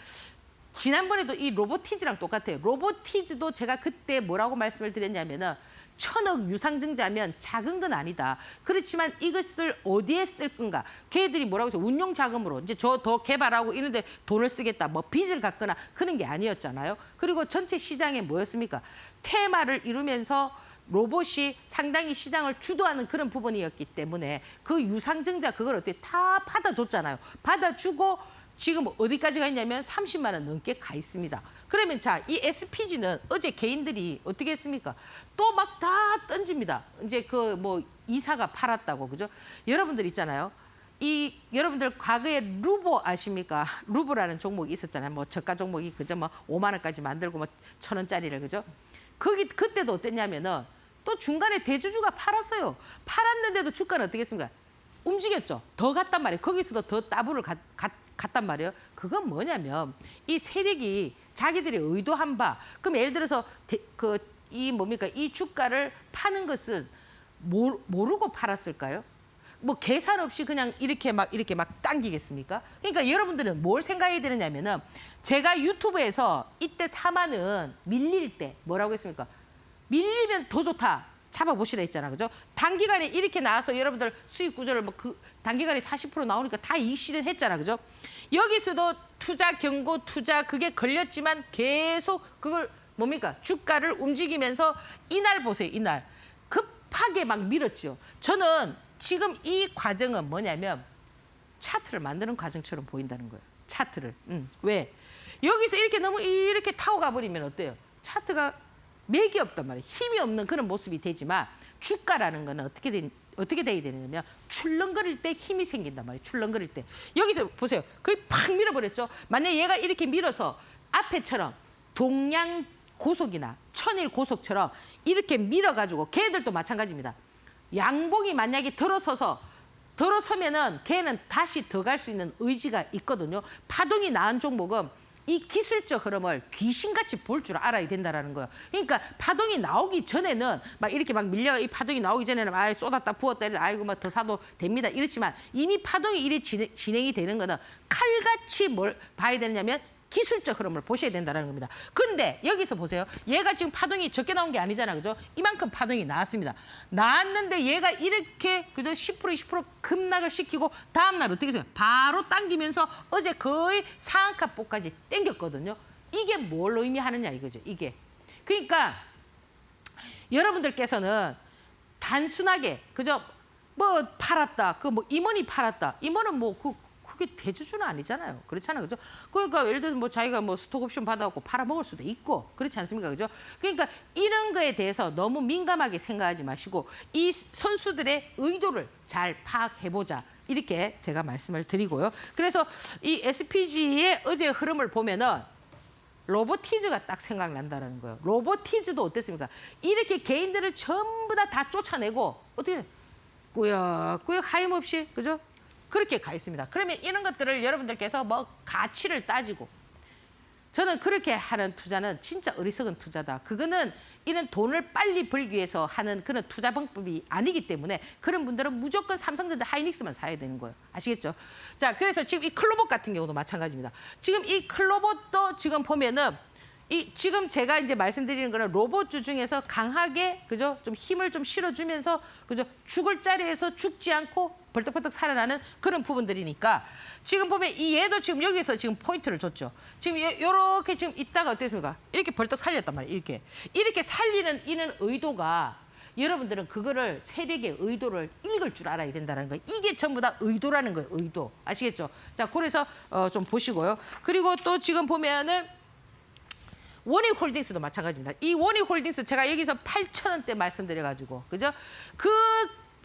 S1: 지난번에도 이 로보티즈랑 똑같아요. 로보티즈도 제가 그때 뭐라고 말씀을 드렸냐면은 1000억 유상증자면 작은 건 아니다. 그렇지만 이것을 어디에 쓸 건가? 걔들이 뭐라고 해서 운용 자금으로 이제 저 더 개발하고 이런데 돈을 쓰겠다. 빚을 갖거나 그런 게 아니었잖아요. 그리고 전체 시장에 뭐였습니까? 테마를 이루면서 로봇이 상당히 시장을 주도하는 그런 부분이었기 때문에 그 유상증자 그걸 어떻게 다 받아줬잖아요. 받아주고 지금 어디까지 가 있냐면 30만 원 넘게 가 있습니다. 그러면 자, 이 SPG는 어제 개인들이 어떻게 했습니까? 또 막 다 던집니다. 이제 이사가 팔았다고, 그죠? 여러분들 있잖아요. 여러분들 과거에 루보 아십니까? 루보라는 종목이 있었잖아요. 저가 종목이 그죠? 5만 원까지 만들고 1,000원짜리를, 그죠? 그때도 어땠냐면은 또 중간에 대주주가 팔았어요. 팔았는데도 주가는 어떻게 했습니까? 움직였죠. 더 갔단 말이에요. 거기서도 더 따블을 갔단 말이에요. 그건 뭐냐면 이 세력이 자기들이 의도한 바, 그럼 예를 들어서 이 주가를 파는 것은 모르고 팔았을까요? 계산 없이 그냥 이렇게 막 당기겠습니까? 그러니까 여러분들은 뭘 생각해야 되느냐면은 제가 유튜브에서 이때 4만 원 밀릴 때 뭐라고 했습니까? 밀리면 더 좋다. 잡아보시라 했잖아, 그죠? 단기간에 이렇게 나와서 여러분들 수익 구조를 단기간에 40% 나오니까 다 이익 실현했잖아, 그죠? 여기서도 투자 경고, 그게 걸렸지만 계속 그걸 주가를 움직이면서 이날 보세요, 이날. 급하게 막 밀었죠. 저는 지금 이 과정은 뭐냐면 차트를 만드는 과정처럼 보인다는 거예요. 차트를. 왜? 여기서 이렇게 타고 가버리면 어때요? 차트가 맥이 없단 말이에요. 힘이 없는 그런 모습이 되지만 주가라는 거는 어떻게 돼야 되냐면 출렁거릴 때 힘이 생긴단 말이에요. 출렁거릴 때. 여기서 보세요. 거의 팍 밀어버렸죠. 만약에 얘가 이렇게 밀어서 앞에처럼 동양 고속이나 천일 고속처럼 이렇게 밀어가지고 걔들도 마찬가지입니다. 양봉이 만약에 들어서면은 걔는 다시 더 갈 수 있는 의지가 있거든요. 파동이 나은 종목은 이 기술적 흐름을 귀신같이 볼 줄 알아야 된다라는 거예요. 그러니까 파동이 나오기 전에는 이렇게 밀려가 이 파동이 나오기 전에는 쏟았다 부었다 이래 아이고 더 사도 됩니다. 이렇지만 이미 파동이 이래 진행이 되는 거는 칼같이 뭘 봐야 되느냐면 기술적 흐름을 보셔야 된다는 겁니다. 근데 여기서 보세요. 얘가 지금 파동이 적게 나온 게 아니잖아, 그죠? 이만큼 파동이 나왔습니다. 나왔는데 얘가 이렇게 그죠? 10% 20% 급락을 시키고 다음날 어떻게 해서요? 바로 당기면서 어제 거의 상한가폭까지 당겼거든요. 이게 뭘 의미하느냐 이거죠. 이게. 그러니까 여러분들께서는 단순하게 그죠? 팔았다. 임원이 팔았다. 임원은 그게 대주주는 아니잖아요. 그렇잖아요. 그죠? 그러니까 예를 들어서 자기가 스톡옵션 받아갖고 팔아먹을 수도 있고 그렇지 않습니까? 그죠? 그러니까 이런 거에 대해서 너무 민감하게 생각하지 마시고 이 선수들의 의도를 잘 파악해보자. 이렇게 제가 말씀을 드리고요. 그래서 이 SPG의 어제 흐름을 보면은 로보티즈가 딱 생각난다는 거예요. 로보티즈도 어땠습니까? 이렇게 개인들을 전부 다 쫓아내고 어떻게 꾸역꾸역 하염없이 그죠? 그렇게 가 있습니다. 그러면 이런 것들을 여러분들께서 가치를 따지고 저는 그렇게 하는 투자는 진짜 어리석은 투자다. 그거는 이런 돈을 빨리 벌기 위해서 하는 그런 투자 방법이 아니기 때문에 그런 분들은 무조건 삼성전자 하이닉스만 사야 되는 거예요. 아시겠죠? 자, 그래서 지금 이 클로봇 같은 경우도 마찬가지입니다. 지금 이 클로봇도 지금 보면은 지금 제가 이제 말씀드리는 거는 로봇주 중에서 강하게 그죠? 좀 힘을 좀 실어주면서 그죠? 죽을 자리에서 죽지 않고 벌떡벌떡 살아나는 그런 부분들이니까 지금 보면 얘도 지금 여기서 지금 포인트를 줬죠. 지금 요렇게 지금 있다가 어땠습니까? 이렇게 벌떡 살렸단 말이에요. 이렇게 살리는 이런 의도가 여러분들은 그거를 세력의 의도를 읽을 줄 알아야 된다는 거예요. 이게 전부 다 의도라는 거예요. 의도. 아시겠죠? 자, 그래서 좀 보시고요. 그리고 또 지금 보면은 원익홀딩스도 마찬가지입니다. 이 원익홀딩스 제가 여기서 8,000원대 말씀드려가지고 그죠?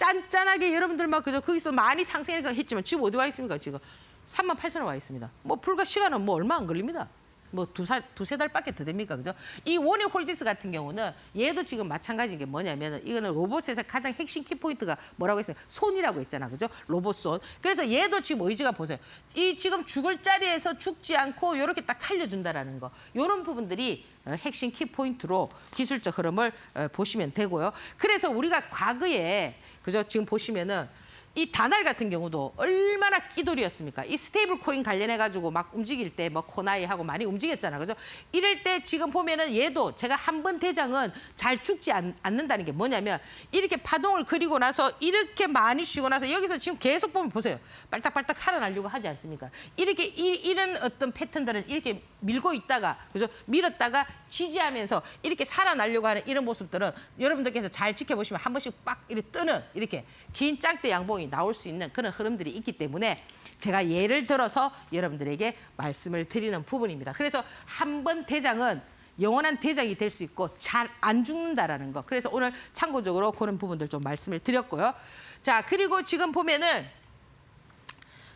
S1: 짠짠하게 여러분들 막 그저 거기서 많이 상승을 했지만 지금 어디 와 있습니까? 지금 38,000원 와 있습니다. 뭐 불과 시간은 뭐 얼마 안 걸립니다. 뭐 두세 달밖에 더 됩니까? 그죠? 이 원유홀딩스 같은 경우는 얘도 지금 마찬가지인 게 뭐냐면 이거는 로봇에서 가장 핵심 키포인트가 뭐라고 했어요? 손이라고 했잖아. 그죠? 로봇손. 그래서 얘도 지금 의지가 보세요. 이 지금 죽을 자리에서 죽지 않고 이렇게 딱 살려준다라는 거. 이런 부분들이 핵심 키포인트로 기술적 흐름을 보시면 되고요. 그래서 우리가 과거에 그죠? 지금 보시면은 이 다날 같은 경우도 얼마나 끼돌이었습니까? 이 스테이블 코인 관련해 가지고 막 움직일 때 뭐 코나이 하고 많이 움직였잖아. 그죠? 이럴 때 지금 보면은 얘도 제가 한 번 대장은 잘 죽지 않는다는 게 뭐냐면 이렇게 파동을 그리고 나서 이렇게 많이 쉬고 나서 여기서 지금 계속 보면 보세요. 빨딱빨딱 살아나려고 하지 않습니까? 이렇게 이런 어떤 패턴들은 이렇게 밀고 있다가 그죠? 밀었다가 지지하면서 이렇게 살아나려고 하는 이런 모습들은 여러분들께서 잘 지켜보시면 한 번씩 빡 이렇게 뜨는 이렇게 긴 짝대 양봉이 나올 수 있는 그런 흐름들이 있기 때문에 제가 예를 들어서 여러분들에게 말씀을 드리는 부분입니다. 그래서 한 번 대장은 영원한 대장이 될 수 있고 잘 안 죽는다라는 거. 그래서 오늘 참고적으로 그런 부분들 좀 말씀을 드렸고요. 자, 그리고 지금 보면은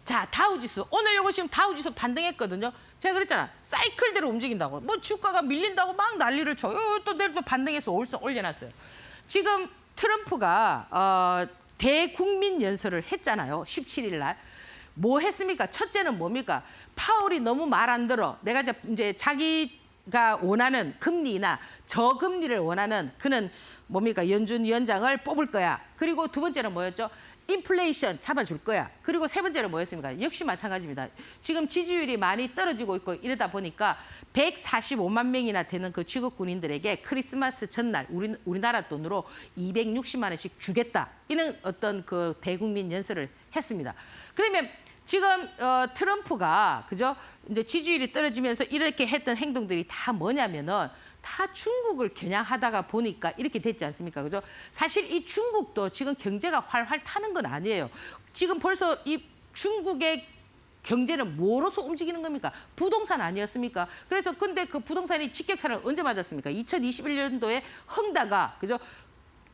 S1: 자, 다우지수. 오늘 요거 지금 다우지수 반등했거든요. 제가 그랬잖아. 사이클대로 움직인다고. 뭐 주가가 밀린다고 막 난리를 쳐요. 또 내일 또 반등해서 올려놨어요. 지금 트럼프가 대국민 연설을 했잖아요. 17일 날. 뭐 했습니까? 첫째는 뭡니까? 파월이 너무 말 안 들어. 내가 이제 자기가 원하는 금리나 저금리를 원하는 그는 뭡니까? 연준 위원장을 뽑을 거야. 그리고 두 번째는 뭐였죠? 인플레이션 잡아줄 거야. 그리고 세 번째는 뭐였습니까? 역시 마찬가지입니다. 지금 지지율이 많이 떨어지고 있고 이러다 보니까 145만 명이나 되는 그 취급 군인들에게 크리스마스 전날 우리나라 돈으로 260만 원씩 주겠다. 이런 어떤 그 대국민 연설을 했습니다. 그러면 지금 트럼프가 그죠? 이제 지지율이 떨어지면서 이렇게 했던 행동들이 다 뭐냐면은 다 중국을 겨냥하다가 보니까 이렇게 됐지 않습니까? 그죠? 사실 이 중국도 지금 경제가 활활 타는 건 아니에요. 지금 벌써 이 중국의 경제는 뭐로서 움직이는 겁니까? 부동산 아니었습니까? 그래서 근데 그 부동산이 직격탄을 언제 맞았습니까? 2021년도에 흥다가 그죠?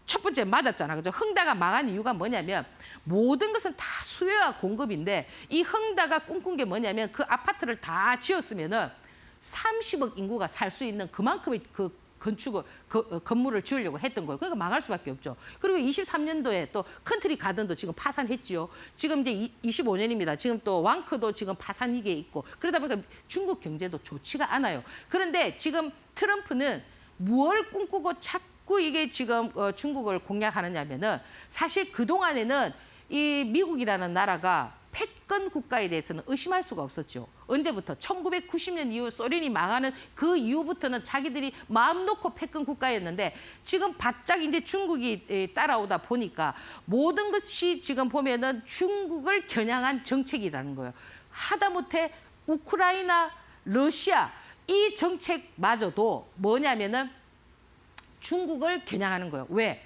S1: 첫 번째 맞았잖아. 그죠? 흥다가 망한 이유가 뭐냐면 모든 것은 다 수요와 공급인데 이 흥다가 꿈꾼 게 뭐냐면 그 아파트를 다 지었으면은 30억 인구가 살 수 있는 그만큼의 그 건물을 지으려고 했던 거예요. 그러니까 망할 수밖에 없죠. 그리고 23년도에 또 컨트리 가든도 지금 파산했지요. 지금 이제 25년입니다. 지금 또 왕크도 지금 파산 위기에 있고 그러다 보니까 중국 경제도 좋지가 않아요. 그런데 지금 트럼프는 무엇을 꿈꾸고 자꾸 이게 지금 중국을 공략하느냐면은 사실 그동안에는 이 미국이라는 나라가 패권 국가에 대해서는 의심할 수가 없었죠. 언제부터? 1990년 이후 소련이 망하는 그 이후부터는 자기들이 마음 놓고 패권 국가였는데 지금 바짝 이제 중국이 따라오다 보니까 모든 것이 지금 보면은 중국을 겨냥한 정책이라는 거예요. 하다못해 우크라이나, 러시아 이 정책마저도 뭐냐면은 중국을 겨냥하는 거예요. 왜?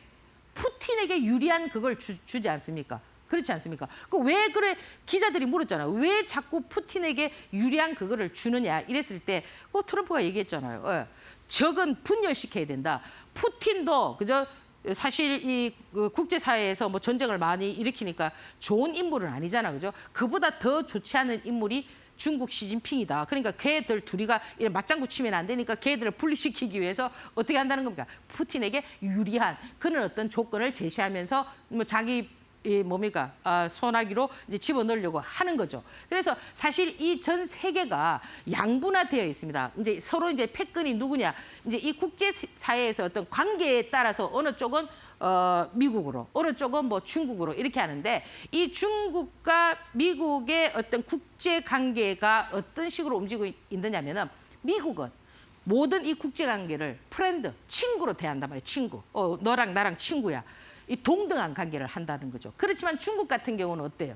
S1: 푸틴에게 유리한 그걸 주지 않습니까? 그렇지 않습니까? 왜 그래 기자들이 물었잖아요. 왜 자꾸 푸틴에게 유리한 그거를 주느냐 이랬을 때 트럼프가 얘기했잖아요. 적은 분열시켜야 된다. 푸틴도 그저 사실 이 국제사회에서 뭐 전쟁을 많이 일으키니까 좋은 인물은 아니잖아. 그죠? 그보다 더 좋지 않은 인물이 중국 시진핑이다. 그러니까 걔들 둘이가 맞장구 치면 안 되니까 걔들을 분리시키기 위해서 어떻게 한다는 겁니까? 푸틴에게 유리한 그런 어떤 조건을 제시하면서 뭐 자기 뭡니까? 소나기로 이제 집어넣으려고 하는 거죠. 그래서 사실 이 전 세계가 양분화되어 있습니다. 이제 서로 이제 패권이 누구냐? 이제 이 국제사회에서 어떤 관계에 따라서 어느 쪽은 미국으로, 어느 쪽은 뭐 중국으로 이렇게 하는데 이 중국과 미국의 어떤 국제 관계가 어떤 식으로 움직이고 있느냐면은 미국은 모든 이 국제 관계를 프렌드, 친구로 대한단 말이에요. 친구. 너랑 나랑 친구야. 이 동등한 관계를 한다는 거죠. 그렇지만 중국 같은 경우는 어때요?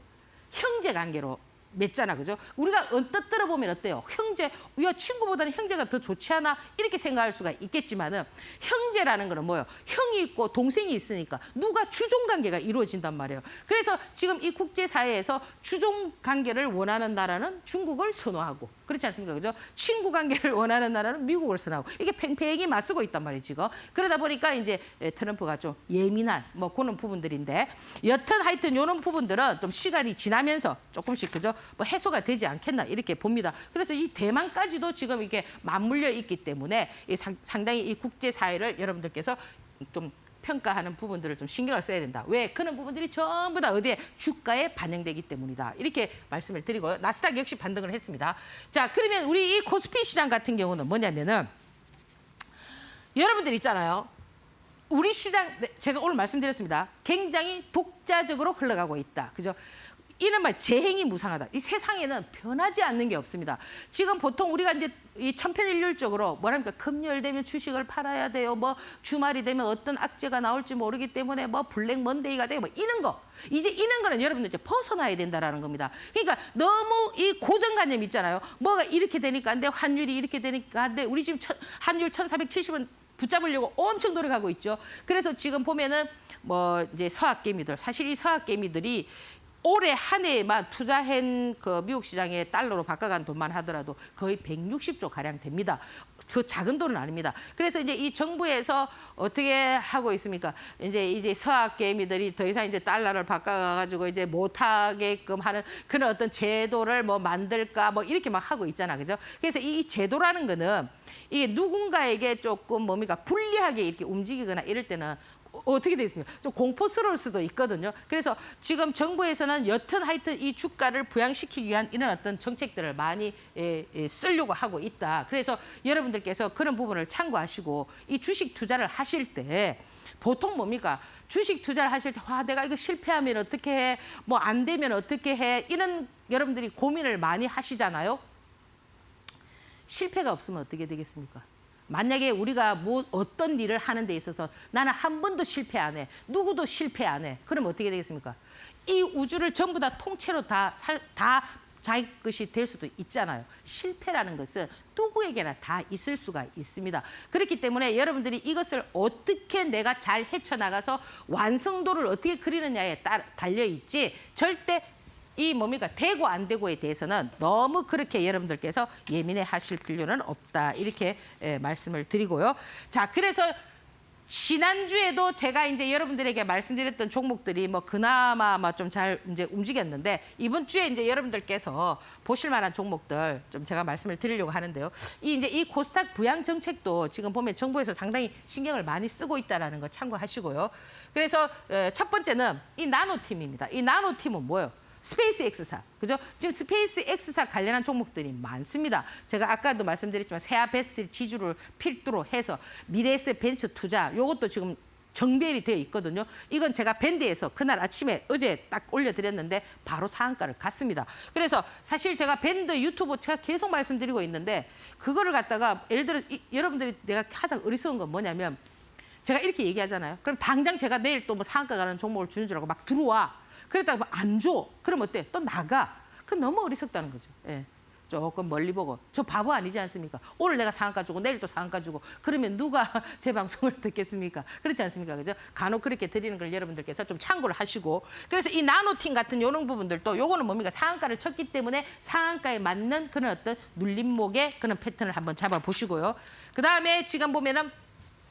S1: 형제 관계로 맺잖아, 그죠? 우리가 언뜻 들어보면 어때요? 형제, 야, 친구보다는 형제가 더 좋지 않아? 이렇게 생각할 수가 있겠지만은 형제라는 거는 뭐예요? 형이 있고 동생이 있으니까 누가 주종 관계가 이루어진단 말이에요. 그래서 지금 이 국제사회에서 주종 관계를 원하는 나라는 중국을 선호하고 그렇지 않습니까? 그죠? 친구 관계를 원하는 나라는 미국을 선호하고 이게 팽팽히 맞서고 있단 말이지. 지금. 그러다 보니까 이제 트럼프가 좀 예민한 뭐 그런 부분들인데 여튼 하여튼 이런 부분들은 좀 시간이 지나면서 조금씩 그죠? 뭐 해소가 되지 않겠나 이렇게 봅니다. 그래서 이 대만까지도 지금 이게 맞물려 있기 때문에 상당히 이 국제 사회를 여러분들께서 좀 평가하는 부분들을 좀 신경을 써야 된다. 왜? 그런 부분들이 전부 다 어디에? 주가에 반영되기 때문이다. 이렇게 말씀을 드리고요. 나스닥 역시 반등을 했습니다. 자, 그러면 우리 이 코스피 시장 같은 경우는 뭐냐면은 여러분들 있잖아요. 우리 시장, 제가 오늘 말씀드렸습니다. 굉장히 독자적으로 흘러가고 있다. 그죠? 이른바 재행이 무상하다. 이 세상에는 변하지 않는 게 없습니다. 지금 보통 우리가 이제 이 천편일률적으로 뭐랍니까? 금요일 되면 주식을 팔아야 돼요. 뭐 주말이 되면 어떤 악재가 나올지 모르기 때문에 뭐 블랙 먼데이가 돼요. 뭐 이런 거. 이제 이런 거는 여러분들 이제 벗어나야 된다라는 겁니다. 그러니까 너무 이 고정관념 있잖아요. 뭐가 이렇게 되니까 안 돼. 환율이 이렇게 되니까 안 돼. 우리 지금 환율 1470원 붙잡으려고 엄청 노력하고 있죠. 그래서 지금 보면은 뭐 이제 서학개미들, 사실 이 서학개미들이 올해 한 해에만 투자한 그 미국 시장에 달러로 바꿔간 돈만 하더라도 거의 160조 가량 됩니다. 그 작은 돈은 아닙니다. 그래서 이제 이 정부에서 어떻게 하고 있습니까? 이제 서학개미들이 더 이상 이제 달러를 바꿔가지고 이제 못하게끔 하는 그런 어떤 제도를 뭐 만들까 뭐 이렇게 막 하고 있잖아, 그죠? 그래서 이 제도라는 거는 이게 누군가에게 조금 뭡니까 불리하게 이렇게 움직이거나 이럴 때는 어떻게 되겠습니까? 좀 공포스러울 수도 있거든요. 그래서 지금 정부에서는 여튼 하여튼 이 주가를 부양시키기 위한 이런 어떤 정책들을 많이 쓰려고 하고 있다. 그래서 여러분들께서 그런 부분을 참고하시고 이 주식 투자를 하실 때 보통 뭡니까? 주식 투자를 하실 때 와, 내가 이거 실패하면 어떻게 해? 뭐 안 되면 어떻게 해? 이런 여러분들이 고민을 많이 하시잖아요. 실패가 없으면 어떻게 되겠습니까? 만약에 우리가 뭐 어떤 일을 하는 데 있어서 나는 한 번도 실패 안 해. 누구도 실패 안 해. 그럼 어떻게 되겠습니까? 이 우주를 전부 다 통째로 다 자기 것이 될 수도 있잖아요. 실패라는 것은 누구에게나 다 있을 수가 있습니다. 그렇기 때문에 여러분들이 이것을 어떻게 내가 잘 헤쳐나가서 완성도를 어떻게 그리느냐에 따라 달려있지 절대 이 뭡니까 되고 안 되고에 대해서는 너무 그렇게 여러분들께서 예민해 하실 필요는 없다. 이렇게 말씀을 드리고요. 자, 그래서 지난주에도 제가 이제 여러분들에게 말씀드렸던 종목들이 뭐 그나마 좀 잘 이제 움직였는데 이번 주에 이제 여러분들께서 보실 만한 종목들 좀 제가 말씀을 드리려고 하는데요. 이 코스닥 부양 정책도 지금 보면 정부에서 상당히 신경을 많이 쓰고 있다라는 거 참고하시고요. 그래서 첫 번째는 이 나노팀입니다. 이 나노팀은 뭐예요? 스페이스 X사, 그죠? 지금 스페이스 X사 관련한 종목들이 많습니다. 제가 아까도 말씀드렸지만 세아베스트 지주를 필두로 해서 미래에셋 벤처 투자, 요것도 지금 정배열이 되어 있거든요. 이건 제가 밴드에서 그날 아침에 어제 딱 올려드렸는데 바로 상한가를 갔습니다. 그래서 사실 제가 밴드 유튜브 제가 계속 말씀드리고 있는데 그거를 갖다가 예를 들어 여러분들이 내가 가장 어리석은 건 뭐냐면 제가 이렇게 얘기하잖아요. 그럼 당장 제가 내일 또 뭐 상한가 가는 종목을 주는 줄 알고 막 들어와. 그랬다가 안 줘. 그럼 어때? 또 나가. 그건 너무 어리석다는 거죠. 예. 조금 멀리 보고. 저 바보 아니지 않습니까? 오늘 내가 상한가 주고 내일 또 상한가 주고 그러면 누가 제 방송을 듣겠습니까? 그렇지 않습니까? 그죠? 간혹 그렇게 드리는 걸 여러분들께서 좀 참고를 하시고 그래서 이 나노팀 같은 이런 부분들도 요거는 뭡니까? 상한가를 쳤기 때문에 상한가에 맞는 그런 어떤 눌림목의 그런 패턴을 한번 잡아보시고요. 그다음에 지금 보면은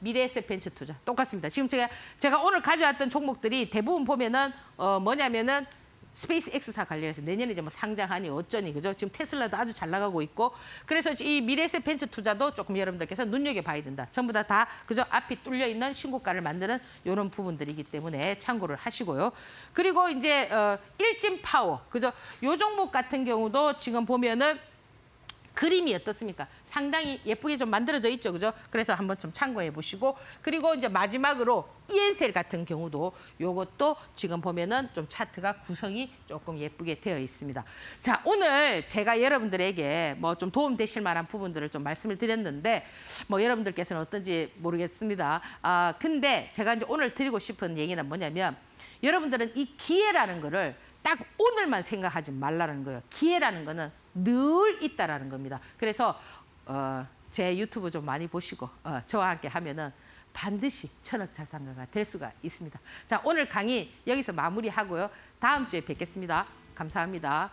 S1: 미래에셋 벤처 투자 똑같습니다. 지금 제가 오늘 가져왔던 종목들이 대부분 보면은 뭐냐면은 스페이스 X사 관련해서 내년에 이제 뭐 상장하니 어쩌니 그죠? 지금 테슬라도 아주 잘 나가고 있고 그래서 이 미래에셋 벤처 투자도 조금 여러분들께서 눈여겨봐야 된다. 전부 다 그죠? 앞이 뚫려 있는 신고가를 만드는 이런 부분들이기 때문에 참고를 하시고요. 그리고 이제 일진 파워 그죠? 요 종목 같은 경우도 지금 보면은 그림이 어떻습니까? 상당히 예쁘게 좀 만들어져 있죠, 그죠? 그래서 한번 좀 참고해 보시고 그리고 이제 마지막으로 ENCL 같은 경우도 요것도 지금 보면은 좀 차트가 구성이 조금 예쁘게 되어 있습니다. 자, 오늘 제가 여러분들에게 뭐 좀 도움 되실 만한 부분들을 좀 말씀을 드렸는데 뭐 여러분들께서는 어떤지 모르겠습니다. 근데 제가 이제 오늘 드리고 싶은 얘기는 뭐냐면 여러분들은 이 기회라는 거를 딱 오늘만 생각하지 말라는 거예요. 기회라는 거는 늘 있다라는 겁니다. 그래서 제 유튜브 좀 많이 보시고 저와 함께 하면은 반드시 천억 자산가가 될 수가 있습니다. 자, 오늘 강의 여기서 마무리하고요. 다음 주에 뵙겠습니다. 감사합니다.